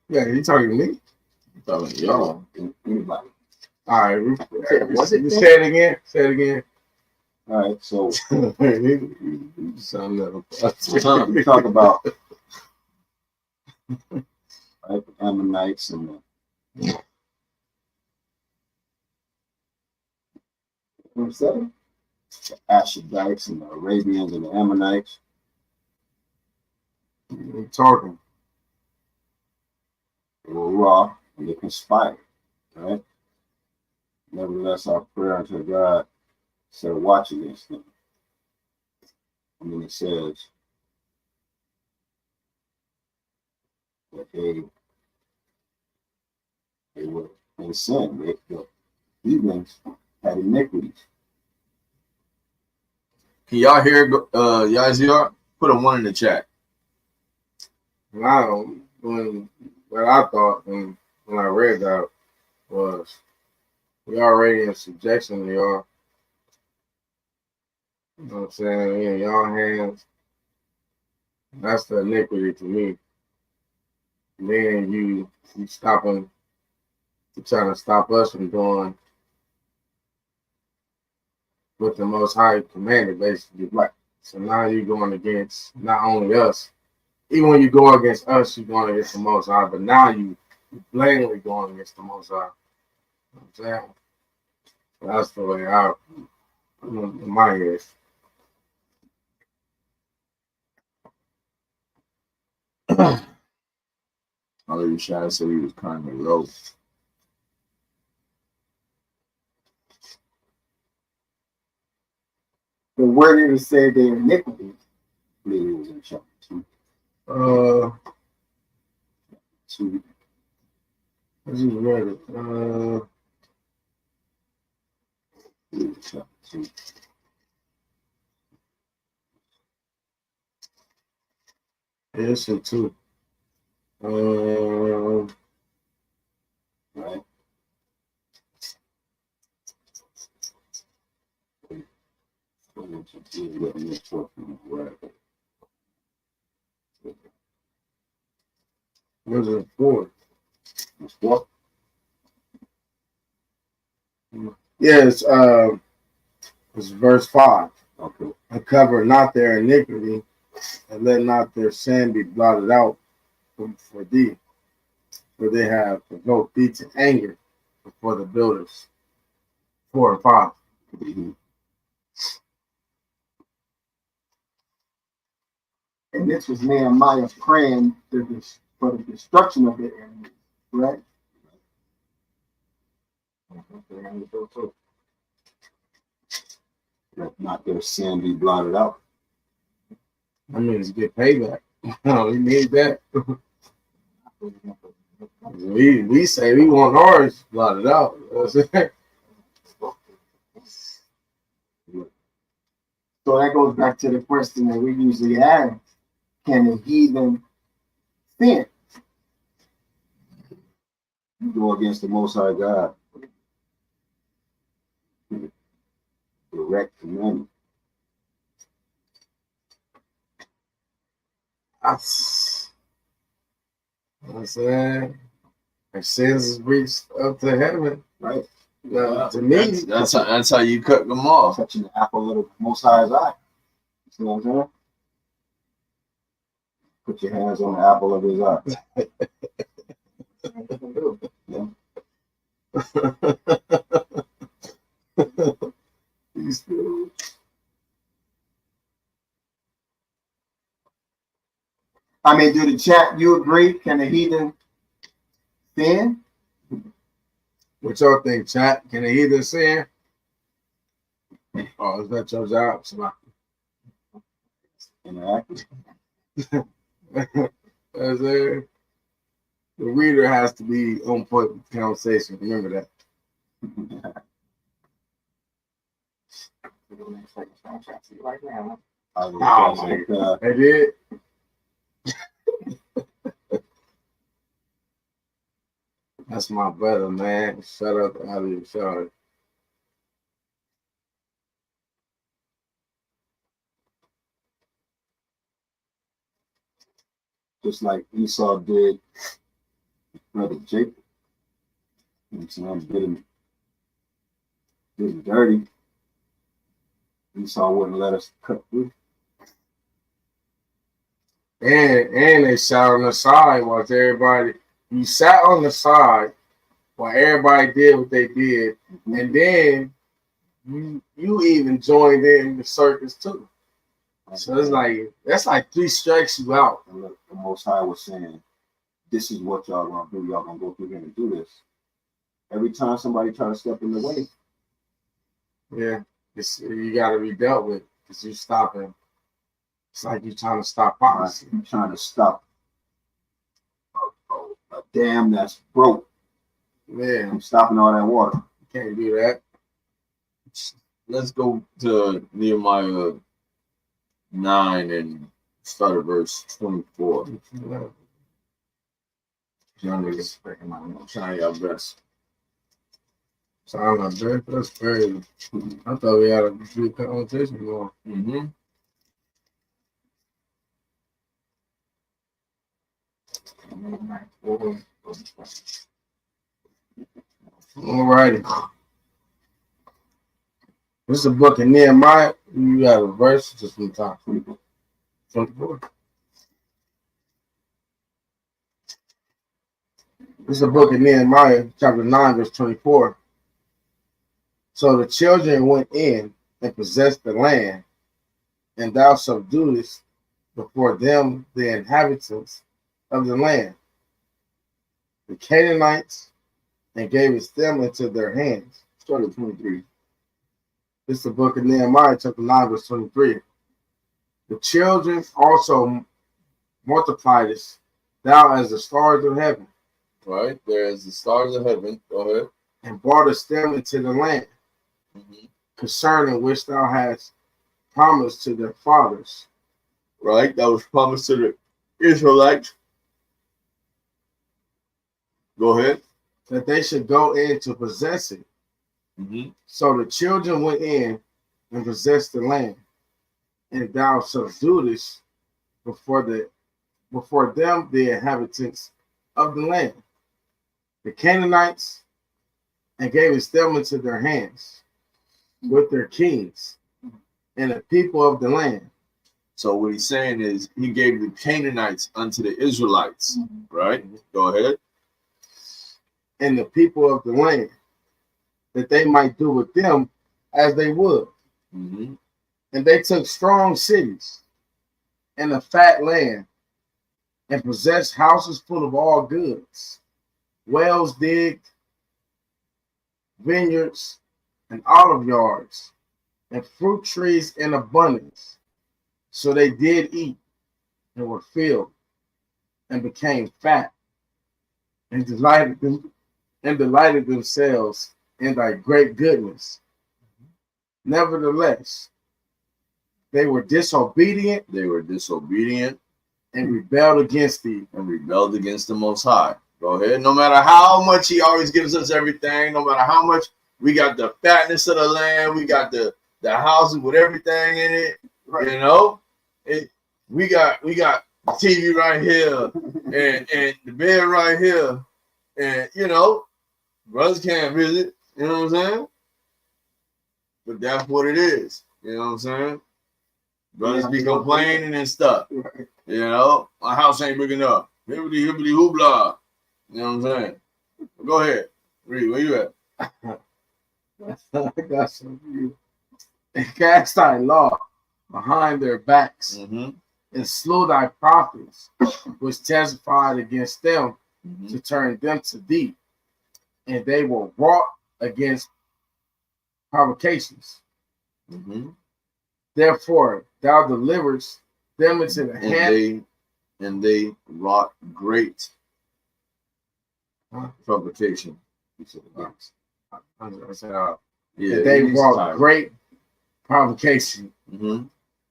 Speaker 2: Yeah, you talking to me?
Speaker 1: I'm talking to y'all.
Speaker 3: Anybody.
Speaker 2: All right,
Speaker 3: Was it
Speaker 2: you
Speaker 3: then?
Speaker 2: say it again. Say it again.
Speaker 3: All right, so
Speaker 2: You sound little.
Speaker 3: we talk about right, the Ammonites and the what's that? The Ashdodites and the Arabians and the Ammonites.
Speaker 2: You talking.
Speaker 3: They were raw and they conspired, right? Nevertheless, our prayer unto God said, watch against them. And then it says that they were in sin. The heathens had iniquities.
Speaker 1: Can y'all hear Yazir? Put a 1 in the chat.
Speaker 2: Now, what I thought when I read that was we already in subjection to y'all. You know what I'm saying? In y'all hands. That's the iniquity to me. Then you stopping, you trying to stop us from doing what the Most High commanded, basically.
Speaker 3: Right.
Speaker 2: So now you're going against not only us. Even when you go against us, you're going against the Most High. But now you blatantly going against the Most High. You know what I'm saying? That's the way out in my head.
Speaker 1: I'll let you shine so he was kind of low.
Speaker 3: The word even said their iniquities, maybe it was in chapter
Speaker 2: Uh,
Speaker 3: Two.
Speaker 2: I just read it.
Speaker 3: Chapter 2.
Speaker 2: It's in 2.
Speaker 3: Right.
Speaker 2: Where's it 4?
Speaker 3: What?
Speaker 2: Yes, it's verse 5.
Speaker 3: Okay.
Speaker 2: And cover not their iniquity, and let not their sin be blotted out for thee, for they have provoked thee to anger before the builders. 4 and 5.
Speaker 3: Mm-hmm.
Speaker 5: And this was Nehemiah praying for the destruction of the enemies, right?
Speaker 3: Let not their sin be blotted out.
Speaker 2: I mean, it's get payback. We need that. We say we want ours blotted out.
Speaker 5: So that goes back to the question that we usually ask: can a heathen sin?
Speaker 3: You go against the Most High God. Direct commandment.
Speaker 2: That's what I'm saying. If sins is reached up to heaven,
Speaker 3: Right.
Speaker 2: to me,
Speaker 1: That's how you cut them off.
Speaker 3: Touching the apple of the Most High's eye. See what I'm saying? Put your hands on the apple of his eye.
Speaker 5: I mean, do the chat, you agree? Can a heathen sin?
Speaker 2: what y'all think, chat? Can they either sin? Oh, is that your job?
Speaker 3: Interact.
Speaker 2: As the reader has to be on point with the conversation. Remember that. I did. That's my brother, man. Shout out to Ali. Shout out.
Speaker 3: Just like Esau did brother Jacob. You know what I'm saying? Did him dirty. Esau wouldn't let us cut through.
Speaker 2: And they sat on the side while everybody. You sat on the side while everybody did what they did, and then you even joined in the circus too. So it's like that's like 3 strikes you out.
Speaker 3: And look, the Most High was saying, "This is what y'all gonna do. Y'all gonna go through here and do this." Every time somebody try to step in the way,
Speaker 2: Yeah, you got to be dealt with because you stopping. It's like you're trying to stop policy.
Speaker 3: you're trying to stop a dam that's broke
Speaker 2: Yeah,
Speaker 3: from stopping all that water.
Speaker 2: you can't do that.
Speaker 1: Let's go to Nehemiah 9 and start at verse 24. Try your best.
Speaker 2: Sound like that? That's crazy. I thought we had a good conversation going.
Speaker 1: Mm-hmm.
Speaker 2: Alrighty. This is a book of Nehemiah. You got a verse just from the top. 24. This is a book of Nehemiah, chapter 9, verse 24. So the children went in and possessed the land, and thou subduedest before them the inhabitants of the land, the Canaanites, and gavest them into their hands.
Speaker 3: Start at 23.
Speaker 2: This is the book of Nehemiah, chapter 9, verse 23. The children also multipliedest thou as the stars of heaven,
Speaker 1: Right? There's the stars of heaven. Go ahead.
Speaker 2: and broughtest them into the land, concerning which thou hast promised to their fathers.
Speaker 1: Right? That was promised to the Israelites. Go ahead.
Speaker 2: That they should go in to possess it. So the children went in and possessed the land, and thou subduedest before them the inhabitants of the land, the Canaanites, and gavest them into their hands with their kings and the people of the land.
Speaker 1: So what he's saying is he gave the Canaanites unto the Israelites. Right? Go ahead.
Speaker 2: And the people of the land, that they might do with them as they would. And they took strong cities and a fat land, and possessed houses full of all goods, wells digged, vineyards, and olive yards, and fruit trees in abundance. So they did eat and were filled, and became fat, and delighted themselves in thy great goodness. Nevertheless, they were disobedient. And rebelled against thee.
Speaker 1: And rebelled against the Most High. Go ahead. No matter how much he always gives us everything, no matter how much we got the fatness of the land, we got the houses with everything in it, right. You know, we got TV right here and the bed right here, and you know, brothers can't visit. You know what I'm saying? But that's what it is. You know what I'm saying? Brothers be complaining and stuff. You know, my house ain't big enough. Hibbity hoopla. You know what I'm saying? Go ahead. Read, where you at?
Speaker 2: I got some of you. And cast thy law behind their backs, and slew thy prophets, which testified against them to turn them to thee. And they were wrought against provocations. Therefore, thou deliverest them into the hand.
Speaker 1: And they wrought great provocation.
Speaker 2: They wrought great provocation.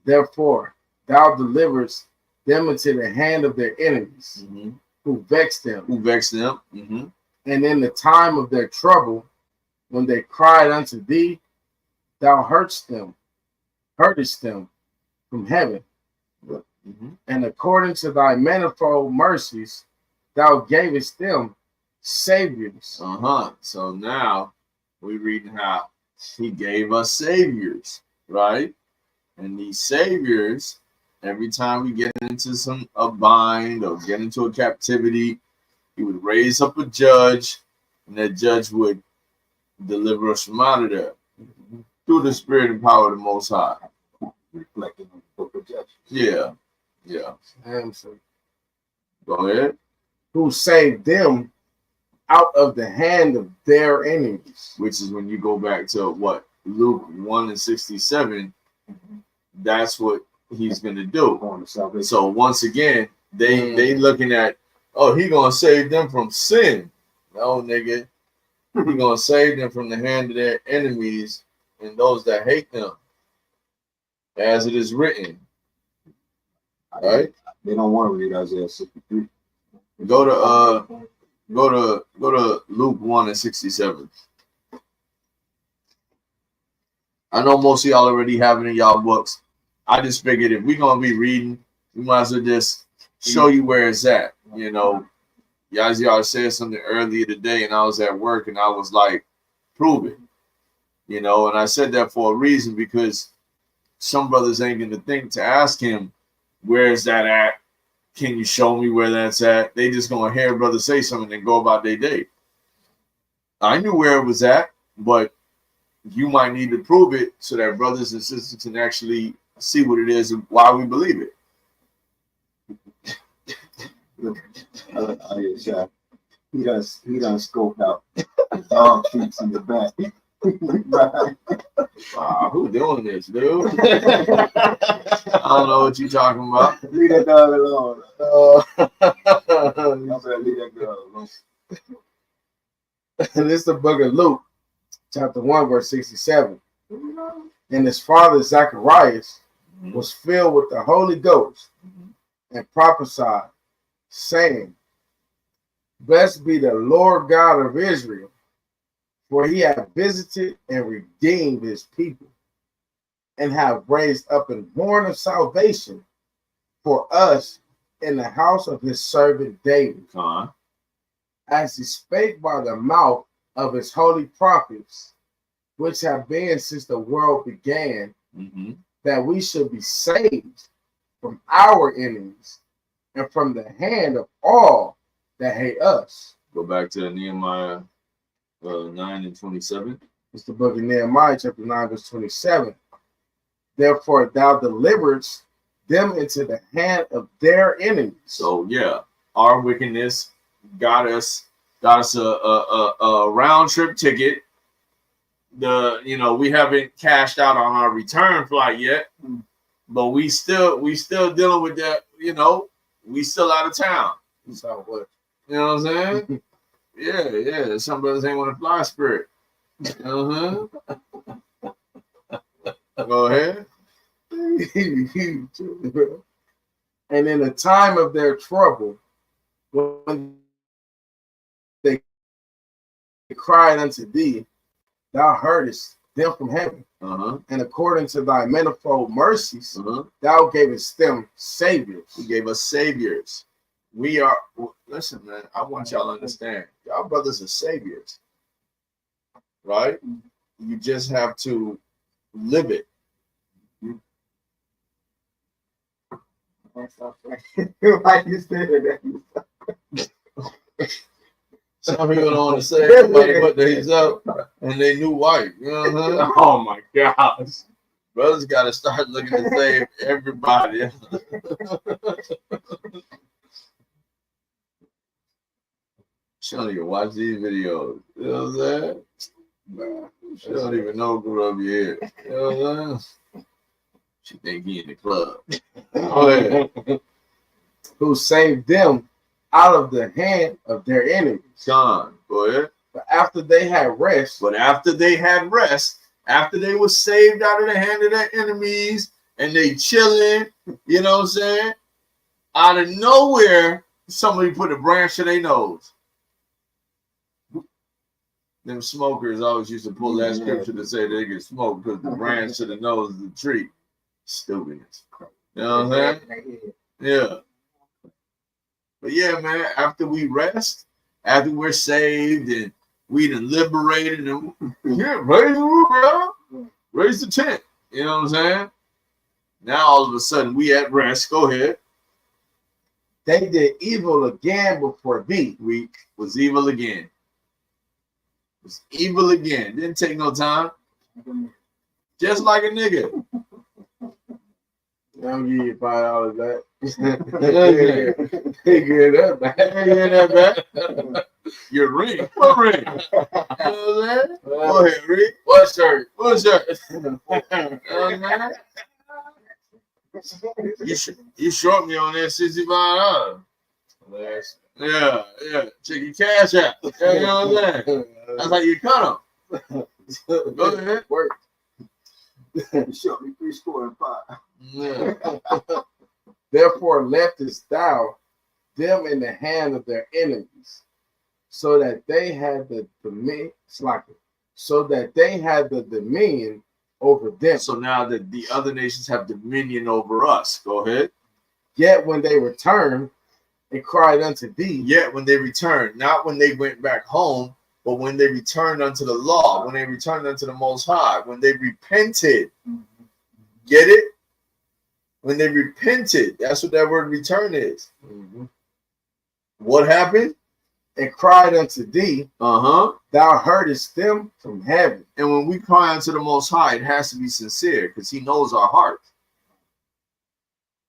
Speaker 2: Therefore, thou deliverest them into the hand of their enemies, who vexed them. And in the time of their trouble, when they cried unto thee, thou heardest them from heaven. And according to thy manifold mercies, thou gavest them saviors.
Speaker 1: So now we read how he gave us saviors, right? And these saviors, every time we get into a bind or get into a captivity, he would raise up a judge, and that judge would deliver us from out of there through the spirit and power of the Most High.
Speaker 3: Reflecting on the book of Judges.
Speaker 1: Yeah. Go ahead.
Speaker 2: Who saved them out of the hand of their enemies.
Speaker 1: Which is when you go back to what? Luke 1:67. That's what he's going to do. So once again, they looking at, oh, he going to save them from sin. No, nigga. He going to save them from the hand of their enemies and those that hate them. As it is written. All right?
Speaker 3: They don't want to read Isaiah 63.
Speaker 1: Go to Luke 1:67. I know most of y'all already have it in y'all books. I just figured if we're gonna be reading, we might as well just show you where it's at. You know, y'all said something earlier today, and I was at work, and I was like, prove it. You know, and I said that for a reason, because some brothers ain't gonna think to ask him, where is that at? Can you show me where that's at? They just gonna hear a brother say something and go about their day. I knew where it was at, but you might need to prove it so that brothers and sisters can actually see what it is and why we believe it.
Speaker 3: He done scoped out the dog treats in the back.
Speaker 1: Wow, who doing this, dude? I don't know what you talking about.
Speaker 3: Leave that dog alone. I'm saying leave that dog alone.
Speaker 2: And this is the book of Luke, chapter 1, verse 67. And his father Zacharias was filled with the Holy Ghost and prophesied, saying, Blessed be the Lord God of Israel, for he hath visited and redeemed his people, and have raised up an horn of salvation for us in the house of his servant David, as he spake by the mouth of his holy prophets, which have been since the world began, that we should be saved from our enemies and from the hand of all that hate us.
Speaker 1: Go back to Nehemiah 9 and 27.
Speaker 2: It's the book of Nehemiah, chapter 9, verse 27. Therefore thou deliverest them into the hand of their enemies.
Speaker 1: So yeah, our wickedness got us a round trip ticket. We haven't cashed out on our return flight yet, but we still dealing with that. We still out of town.
Speaker 2: So what?
Speaker 1: You know what I'm saying? Yeah. Some brothers ain't want to fly Spirit. Go ahead.
Speaker 2: And in the time of their trouble, when they cried unto thee, thou heardest them from heaven, and according to thy manifold mercies, thou gavest them saviors.
Speaker 1: He gave us saviors. Listen, man, I want y'all to understand. Y'all brothers are saviors, right? You just have to live it.
Speaker 5: Why you said that?
Speaker 1: Some people don't want to say everybody but themselves and they new white. You know what I'm saying?
Speaker 2: Oh my gosh.
Speaker 1: Brothers got to start looking to save everybody. She don't even watch these videos. You know what I'm saying? Nah, she don't even know who up here. You know what I'm saying? She think he in the club. Go ahead.
Speaker 2: Who saved them out of the hand of their enemies.
Speaker 1: John, go ahead.
Speaker 2: But after they had rest,
Speaker 1: after they were saved out of the hand of their enemies and they chilling, you know what I'm saying? Out of nowhere, somebody put a branch to their nose. Them smokers always used to pull that scripture to say they could smoke because the branch to the nose of the tree. Stupidness. You know what I'm saying? Yeah. But yeah, man, after we rest, after we're saved and we done liberated and raise the tent. You know what I'm saying? Now all of a sudden we at rest. Go ahead.
Speaker 2: They did evil again before thee.
Speaker 1: We was evil again. Was evil again. Didn't take no time. Just like a nigga.
Speaker 2: I'll give you $5 back.
Speaker 1: Hey, get that back. Your ring. What ring? Go ahead, Rick. What shirt? You short me on that $65. Yeah. Check your cash out. You know what I'm saying? That's how you cut them. Go ahead.
Speaker 2: Work.
Speaker 3: You showed me 3 score and 5.
Speaker 1: Yeah.
Speaker 2: Therefore leftest thou them in the hand of their enemies, so that they had the dominion over them.
Speaker 1: So now that the other nations have dominion over us. Go ahead.
Speaker 2: Yet when they returned and cried unto thee.
Speaker 1: Yet when they returned, not when they went back home, but when they returned unto the law, when they returned unto the Most High, when they repented. Get it? When they repented, that's what that word return is. What happened?
Speaker 2: And cried unto thee,
Speaker 1: thou
Speaker 2: heardest them from heaven.
Speaker 1: And when we cry unto the Most High, it has to be sincere because He knows our heart.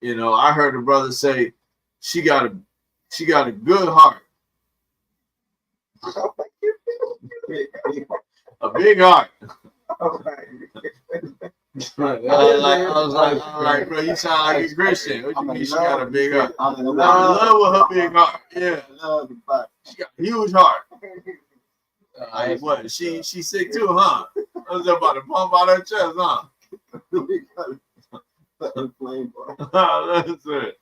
Speaker 1: You know, I heard a brother say, she got a good heart. A Big heart.
Speaker 5: Okay.
Speaker 1: I was like, bro, you sound like a Christian. What you mean she got a big heart?
Speaker 5: I'm in
Speaker 1: I'm in
Speaker 5: love.
Speaker 1: love with her big heart. Yeah,
Speaker 5: I love the fact.
Speaker 1: she got a huge heart. Like what? She sick too, huh? I was about to pump out her chest, huh? That's it.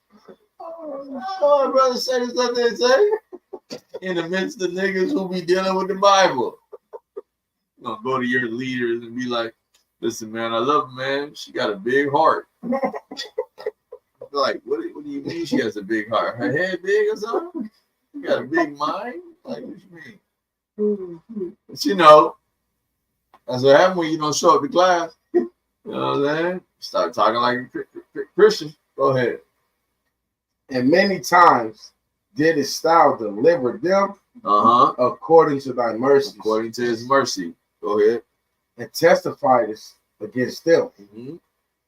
Speaker 1: Oh, brother said it's nothing to say. In the midst of niggas who be dealing with the Bible. You gonna go to your leaders and be like, listen, man, I love her, man. She got a big heart. Like, what do you mean she has a big heart? Her head big or something? You got a big mind? Like, what you mean? But you know, that's what happens when you don't show up to class. You know what I'm saying? Start talking like a Christian. Go ahead.
Speaker 2: And many times didst thou deliver them according to thy mercy.
Speaker 1: According to his mercy. Go ahead.
Speaker 2: And testifiedst against them,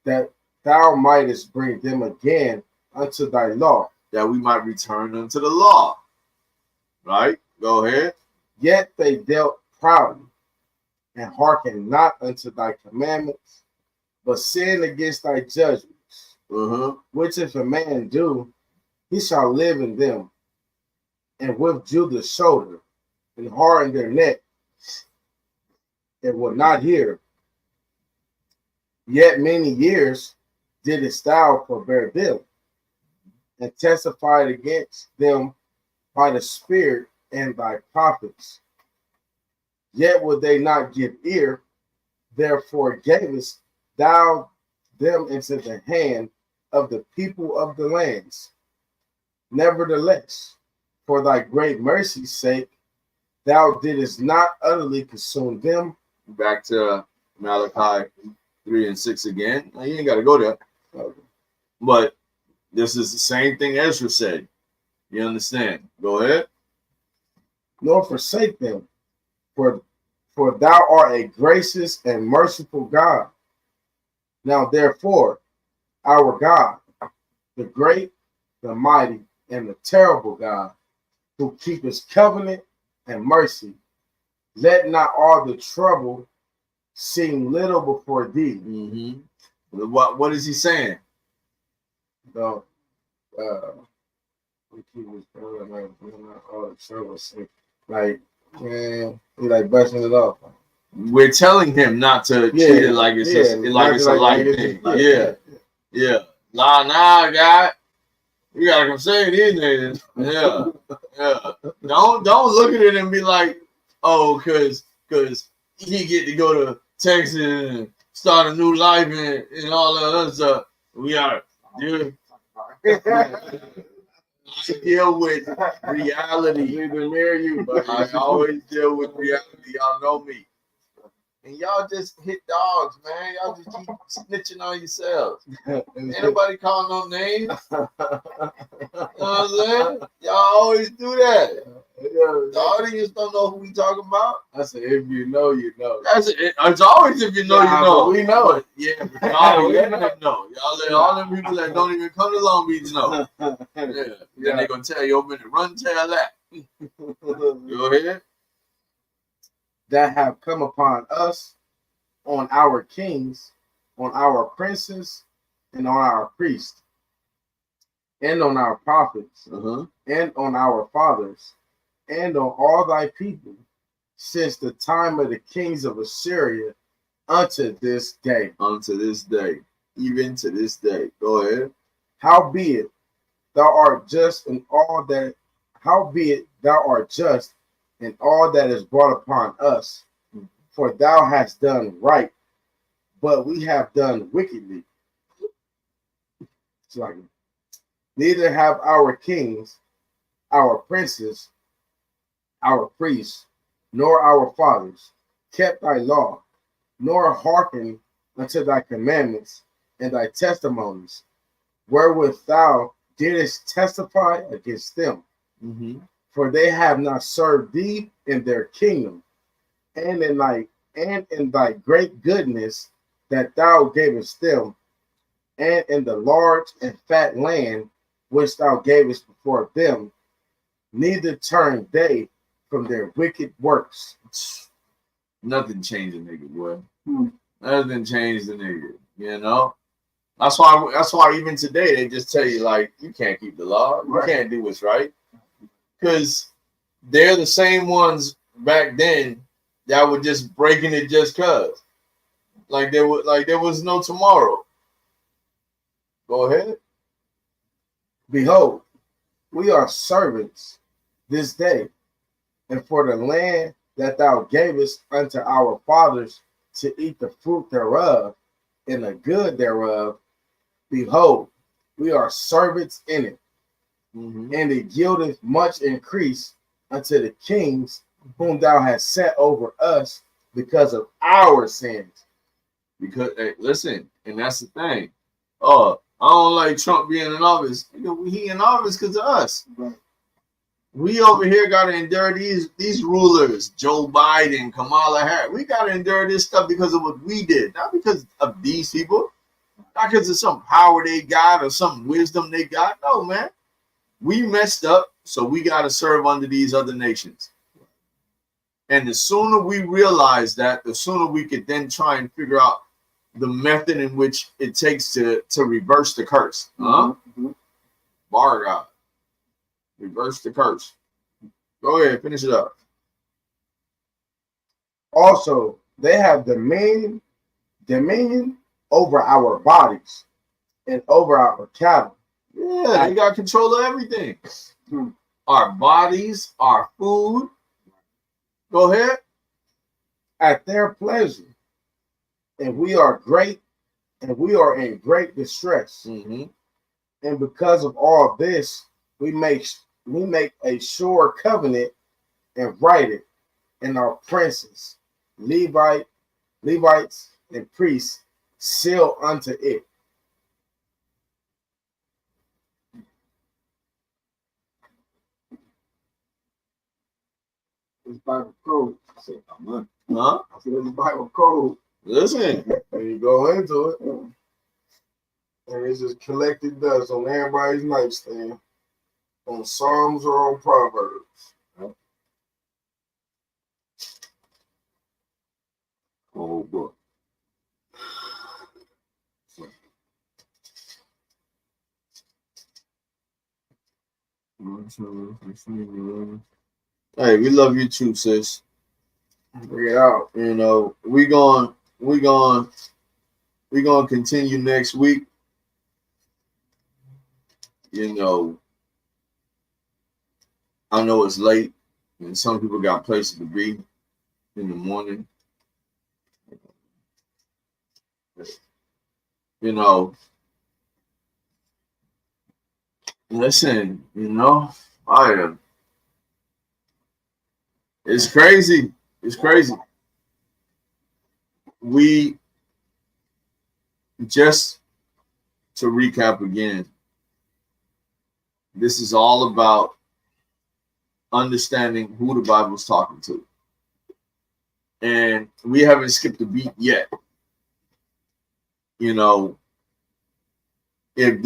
Speaker 2: that thou mightest bring them again unto thy law.
Speaker 1: That we might return unto the law. Right? Go ahead.
Speaker 2: Yet they dealt proudly, and hearkened not unto thy commandments, but sinned against thy judgments, which if a man do, he shall live in them, and withdrew the shoulder, and hardened their neck, and would not hear. Yet many years didst thou forbear them, and testified against them by the Spirit and thy prophets. Yet would they not give ear, therefore gavest thou them into the hand of the people of the lands. Nevertheless, for thy great mercy's sake, thou didst not utterly consume them.
Speaker 1: Back to Malachi 3 and 6 again. Now, you ain't got to go there. But this is the same thing Ezra said. You understand? Go ahead.
Speaker 2: Nor forsake them, for thou art a gracious and merciful God. Now therefore, our God, the great, the mighty, and the terrible God, who keepeth covenant and mercy, let not all the trouble seem little before thee.
Speaker 1: What is he saying?
Speaker 2: So, we keep this all the trouble seem like, man, he like brushing it off.
Speaker 1: We're telling him not to treat it like it's just like it's a light thing. Yeah. Nah, guy. You gotta come save these niggas. Yeah. Don't look at it and be like, oh, cause he get to go to Texas and start a new life and all that other stuff. We are, dude. I deal with reality. I always deal with reality. Y'all know me. And y'all just hit dogs, man. Y'all just keep snitching on yourselves. Ain't nobody calling no names. You know what I'm saying? Y'all always do that. The audience don't know who we talking about.
Speaker 2: I said, if you know, you know.
Speaker 1: That's it. It's always if you know, you know.
Speaker 2: We know it.
Speaker 1: Yeah, but y'all let them know. Y'all let all them people that don't even come to Long Beach know. Yeah. Then they gonna tell you, open it, run, tell that. Go ahead.
Speaker 2: That have come upon us, on our kings, on our princes, and on our priests, and on our prophets, and on our fathers, and on all thy people, since the time of the kings of Assyria unto this day.
Speaker 1: Unto this day. Even to this day. Go ahead.
Speaker 2: Howbeit thou art just in all that is brought upon us, for thou hast done right, but we have done wickedly. It's like, neither have our kings, our princes, our priests, nor our fathers kept thy law, nor hearkened unto thy commandments and thy testimonies, wherewith thou didst testify against them. For they have not served thee in their kingdom, and in thy great goodness that thou gavest them, and in the large and fat land which thou gavest before them, neither turned they from their wicked works.
Speaker 1: Nothing changed the nigga, boy.
Speaker 5: Hmm.
Speaker 1: Nothing changed the nigga. You know. That's why even today they just tell you like you can't keep the law. You can't do what's right. Because they're the same ones back then that were just breaking it just cause. Like there was no tomorrow. Go ahead.
Speaker 2: Behold, we are servants this day, and for the land that thou gavest unto our fathers to eat the fruit thereof and the good thereof, behold, we are servants in it, and it yieldeth much increase unto the kings whom thou hast set over us because of our sins.
Speaker 1: Because hey, listen, and that's the thing. Oh, I don't like Trump being in office. He in office because of us. We over here got to endure these rulers, Joe Biden, Kamala Harris. We got to endure this stuff because of what we did, not because of these people, not because of some power they got or some wisdom they got. No, man. We messed up, so we got to serve under these other nations. And the sooner we realize that, the sooner we could then try and figure out the method in which it takes to reverse the curse. Bar God. Reverse the curse. Go ahead, finish it up.
Speaker 2: Also, they have dominion over our bodies and over our cattle.
Speaker 1: Yeah, they got control of everything. Our bodies, our food. Go ahead.
Speaker 2: At their pleasure. And we are in great distress. And because of all this, we make a sure covenant and write it, and our princes, Levites, and priests seal unto it.
Speaker 5: It's Bible code.
Speaker 3: I said, I'm on.
Speaker 1: Huh?
Speaker 5: I said it's Bible code.
Speaker 1: Listen.
Speaker 2: And you go into it, and it's just collected dust on everybody's nightstand, on Psalms or on Proverbs.
Speaker 3: Whole book.
Speaker 1: Hey, we love you too, sis.
Speaker 2: Bring it out.
Speaker 1: You know, we going continue next week. You know, I know it's late, and some people got places to be in the morning. You know, listen, you know, it's crazy. It's crazy. We just to recap again, this is all about understanding who the Bible's talking to. And we haven't skipped a beat yet. You know, if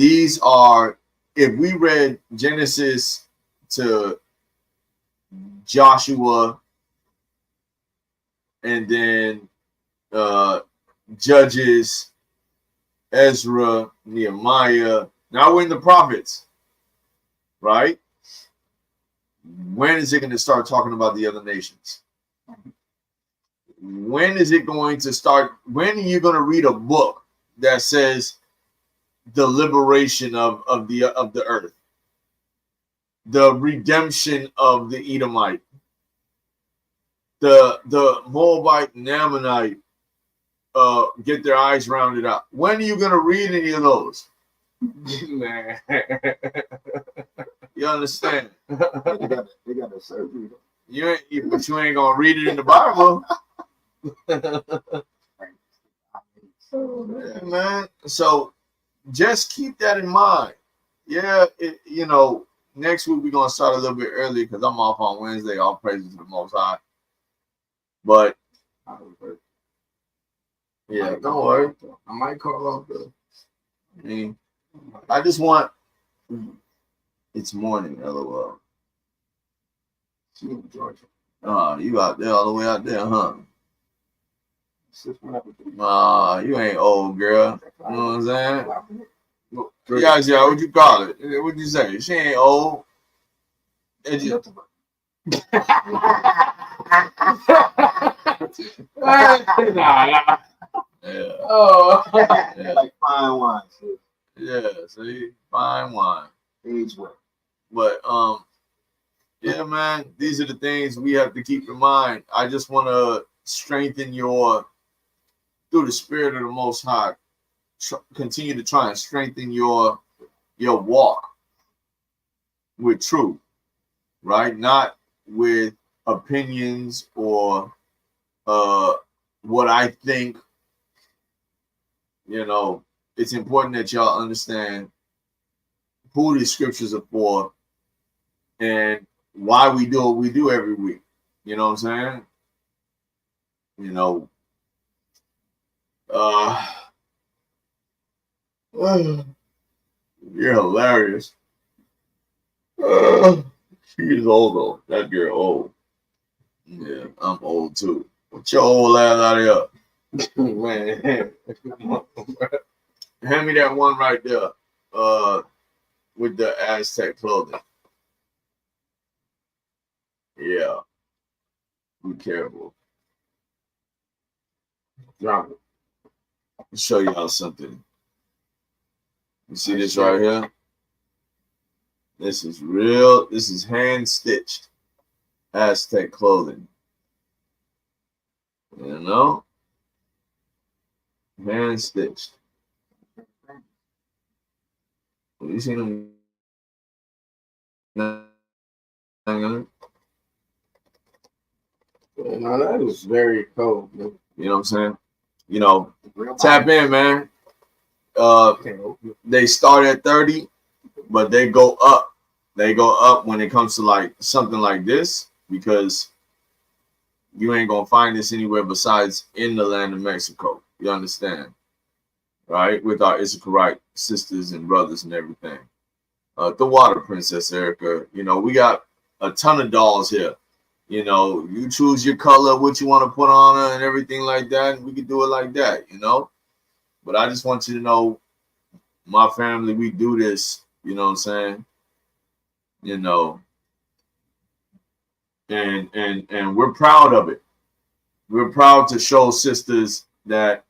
Speaker 1: we read Genesis to Joshua and then Judges, Ezra, Nehemiah, now we're in the prophets, right? When is it going to start talking about the other nations? When is it going to start? When are you going to read a book that says the liberation of the earth, the redemption of the Edomite, the Moabite and Ammonite get their eyes rounded out? When are you going to read any of those?
Speaker 2: Man.
Speaker 1: You understand?
Speaker 3: They got the surgery.
Speaker 1: But you ain't gonna read it in the Bible. Yeah, man. So just keep that in mind. Yeah, you know, next week we're gonna start a little bit early because I'm off on Wednesday. All praises to the Most High. But yeah, don't worry.
Speaker 2: I might call off the.
Speaker 1: I just want. It's morning, LOL.
Speaker 2: She in Georgia.
Speaker 1: You out there, all the way out there, huh? You ain't old, girl. You know what I'm saying? Yeah, what you call it? What'd you say? She ain't old.
Speaker 2: Nah.
Speaker 1: Yeah.
Speaker 2: Oh.
Speaker 1: Yeah.
Speaker 3: Like fine wine.
Speaker 1: Yeah, see, fine wine.
Speaker 3: Age well.
Speaker 1: But yeah, man, these are the things we have to keep in mind. I just want to strengthen through the Spirit of the Most High, continue to try and strengthen your walk with truth, right? Not with opinions or what I think. You know, it's important that y'all understand who these scriptures are for and why we do what we do every week. You know what I'm saying? You know, you're hilarious. She is old though. That girl old. Yeah, I'm old too. What your old ass out of here?
Speaker 2: Man.
Speaker 1: Hand me that one right there. With the Aztec clothing. Yeah. Be careful.
Speaker 2: Drop it.
Speaker 1: I'll show y'all something. You see this right here? This is real. This is hand stitched Aztec clothing. You know? Hand stitched. Have you seen them?
Speaker 2: No, that is very cold. Man.
Speaker 1: You know what I'm saying? You know, tap in, man. They start at 30, but they go up. They go up when it comes to like something like this, because you ain't gonna find this anywhere besides in the land of Mexico. You understand? Right? With our Issacharite sisters and brothers and everything. The water, Princess Erica. You know, we got a ton of dolls here. You know, you choose your color, what you want to put on her and everything like that. And we can do it like that, you know. But I just want you to know, my family, we do this, you know what I'm saying? You know, and we're proud of it. We're proud to show sisters that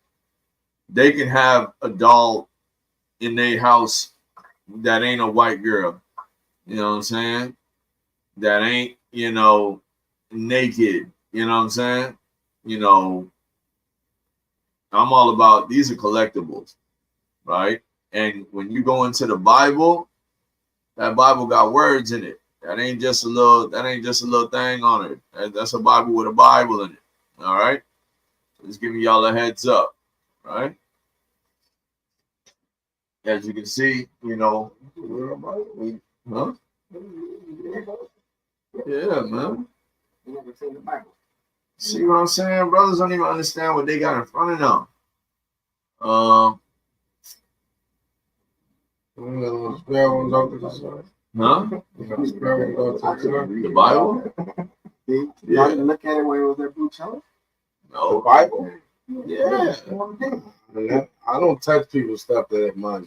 Speaker 1: they can have a doll in their house that ain't a white girl. You know what I'm saying? That ain't, you know, naked. You know what I'm saying? You know, I'm all about, these are collectibles, right? And when you go into the Bible, that Bible got words in it. That ain't just a little thing on it. That's a Bible with a Bible in it. All right? Just giving y'all a heads up, right? As you can see, you know, huh? Yeah, man. See what I'm saying? Brothers don't even understand what they got in front of them. Huh? The Bible?
Speaker 5: Yeah. Look at it when it was that blue color.
Speaker 1: No.
Speaker 2: The Bible?
Speaker 1: Yeah.
Speaker 2: I don't touch people's stuff that much.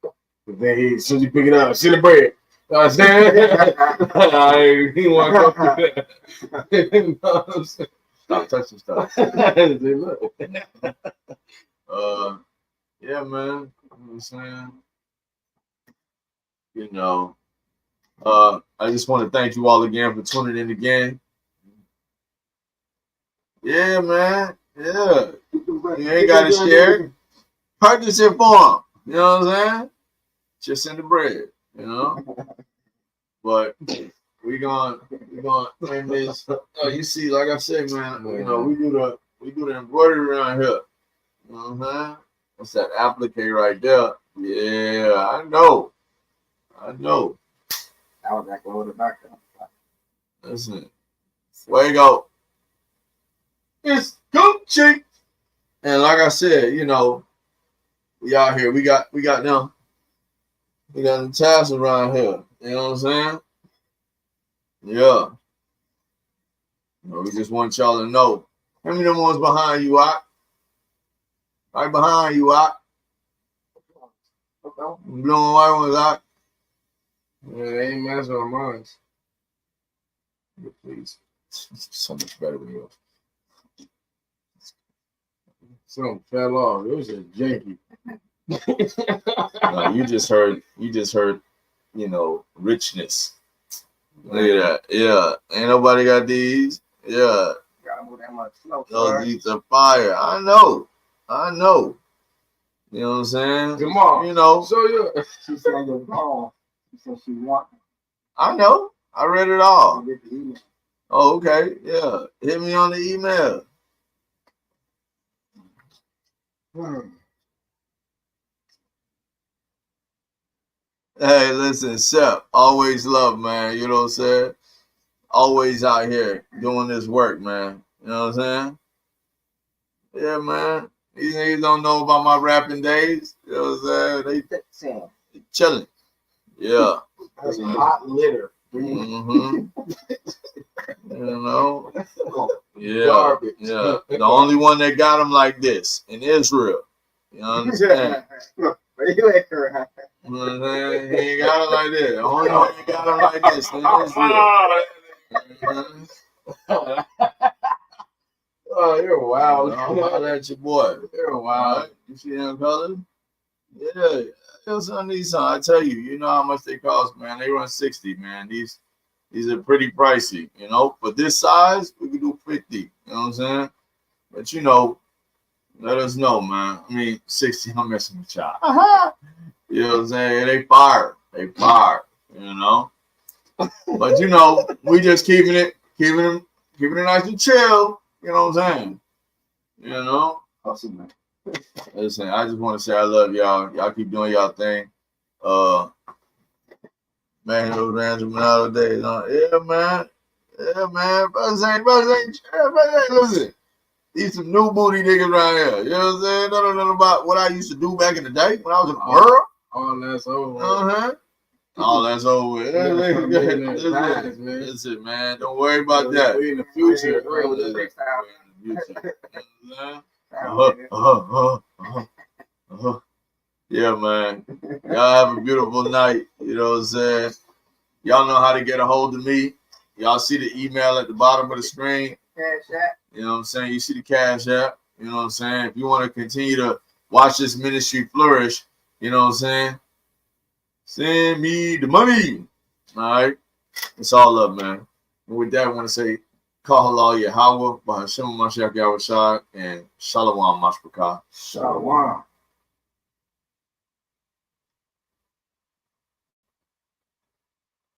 Speaker 2: But then as soon as you pick it up, see the bread. You know what I'm saying? He want to go through that. You know what I'm saying?
Speaker 1: Stop touching stuff. Yeah, man. You know what I'm saying? You know, I just want to thank you all again for tuning in again. Yeah, man. Yeah. You ain't got to share. Purchase it for them. You know what I'm saying? Just send the bread, you know? But we gonna end this. You see, like I said, man, you know, we do the embroidery around here. You know what I'm saying? What's that applique right there? Yeah, I know.
Speaker 5: I was like, hold it back up.
Speaker 1: Listen. Fuego. It's Gucci. And like I said, you know, we out here. We got them. We got the tassels around here. You know what I'm saying? Yeah. You know, we just want y'all to know How many of them ones behind you, Out? Right behind you, Out. Blue and white ones, Out.
Speaker 2: Yeah, they ain't messing with mine.
Speaker 1: Please. So much better than yours.
Speaker 2: Something fell off. It was a janky.
Speaker 1: No, you just heard, you know, richness. Look at that. Yeah. Ain't nobody got these. Yeah. Those these are fire. I know. You know what I'm saying?
Speaker 2: Jamal,
Speaker 1: You know.
Speaker 2: so yeah.
Speaker 5: She said your call. She said she want.
Speaker 1: I know. I read it all.
Speaker 5: Get the email.
Speaker 1: Oh, okay. Yeah. Hit me on the email. Hey, listen, Sep, always love, man. You know what I'm saying? Always out here doing this work, man. You know what I'm saying? Yeah, man. These niggas don't know about my rapping days. You know what I'm saying? They chilling. Yeah.
Speaker 2: That's hot litter.
Speaker 1: Mm-hmm. You know? Yeah.
Speaker 2: Garbage.
Speaker 1: Yeah. The only one that got them like this in Israel. You understand?
Speaker 5: Where you at, her?
Speaker 1: You know what I'm saying? He ain't got it like that. The only one that got him like this in Israel.
Speaker 2: Oh, you're wild.
Speaker 1: I'll holler at your boy.
Speaker 2: You're wild.
Speaker 1: Right? You see them colors? Yeah. It's on these songs. I tell you, you know how much they cost, man. They run 60, man. These are pretty pricey, you know. For this size, we could do 50. You know what I'm saying? But you know, let us know, man. I mean, 60, I'm messing with y'all. You know what I'm saying? They fire. You know. But you know, we just keeping it nice and chill. You know what I'm saying? You know.
Speaker 5: Awesome, man.
Speaker 1: Listen, I just want to say I love y'all. Y'all keep doing y'all thing. Man, those Rancho days. Yeah, man. Yeah, man. Brothers ain't. Listen, these some new booty niggas around here. You know what I'm saying? Nothing about what I used to do back in the day when I was in the world.
Speaker 2: All that's over.
Speaker 1: All that's over. Listen, man. Don't worry about that.
Speaker 2: We in the future.
Speaker 1: Yeah, man. Y'all have a beautiful night. You know what I'm saying? Y'all know how to get a hold of me. Y'all see the email at the bottom of the screen.
Speaker 5: Cash App.
Speaker 1: You know what I'm saying? You see the Cash App. You know what I'm saying? If you want to continue to watch this ministry flourish, you know what I'm saying? Send me the money. All right? It's all up, man. And with that, I want to say, Kahalal Yahweh, Bahashem Mashiach Yahweh Shah, and Shalom Mashpakah.
Speaker 5: Shalom.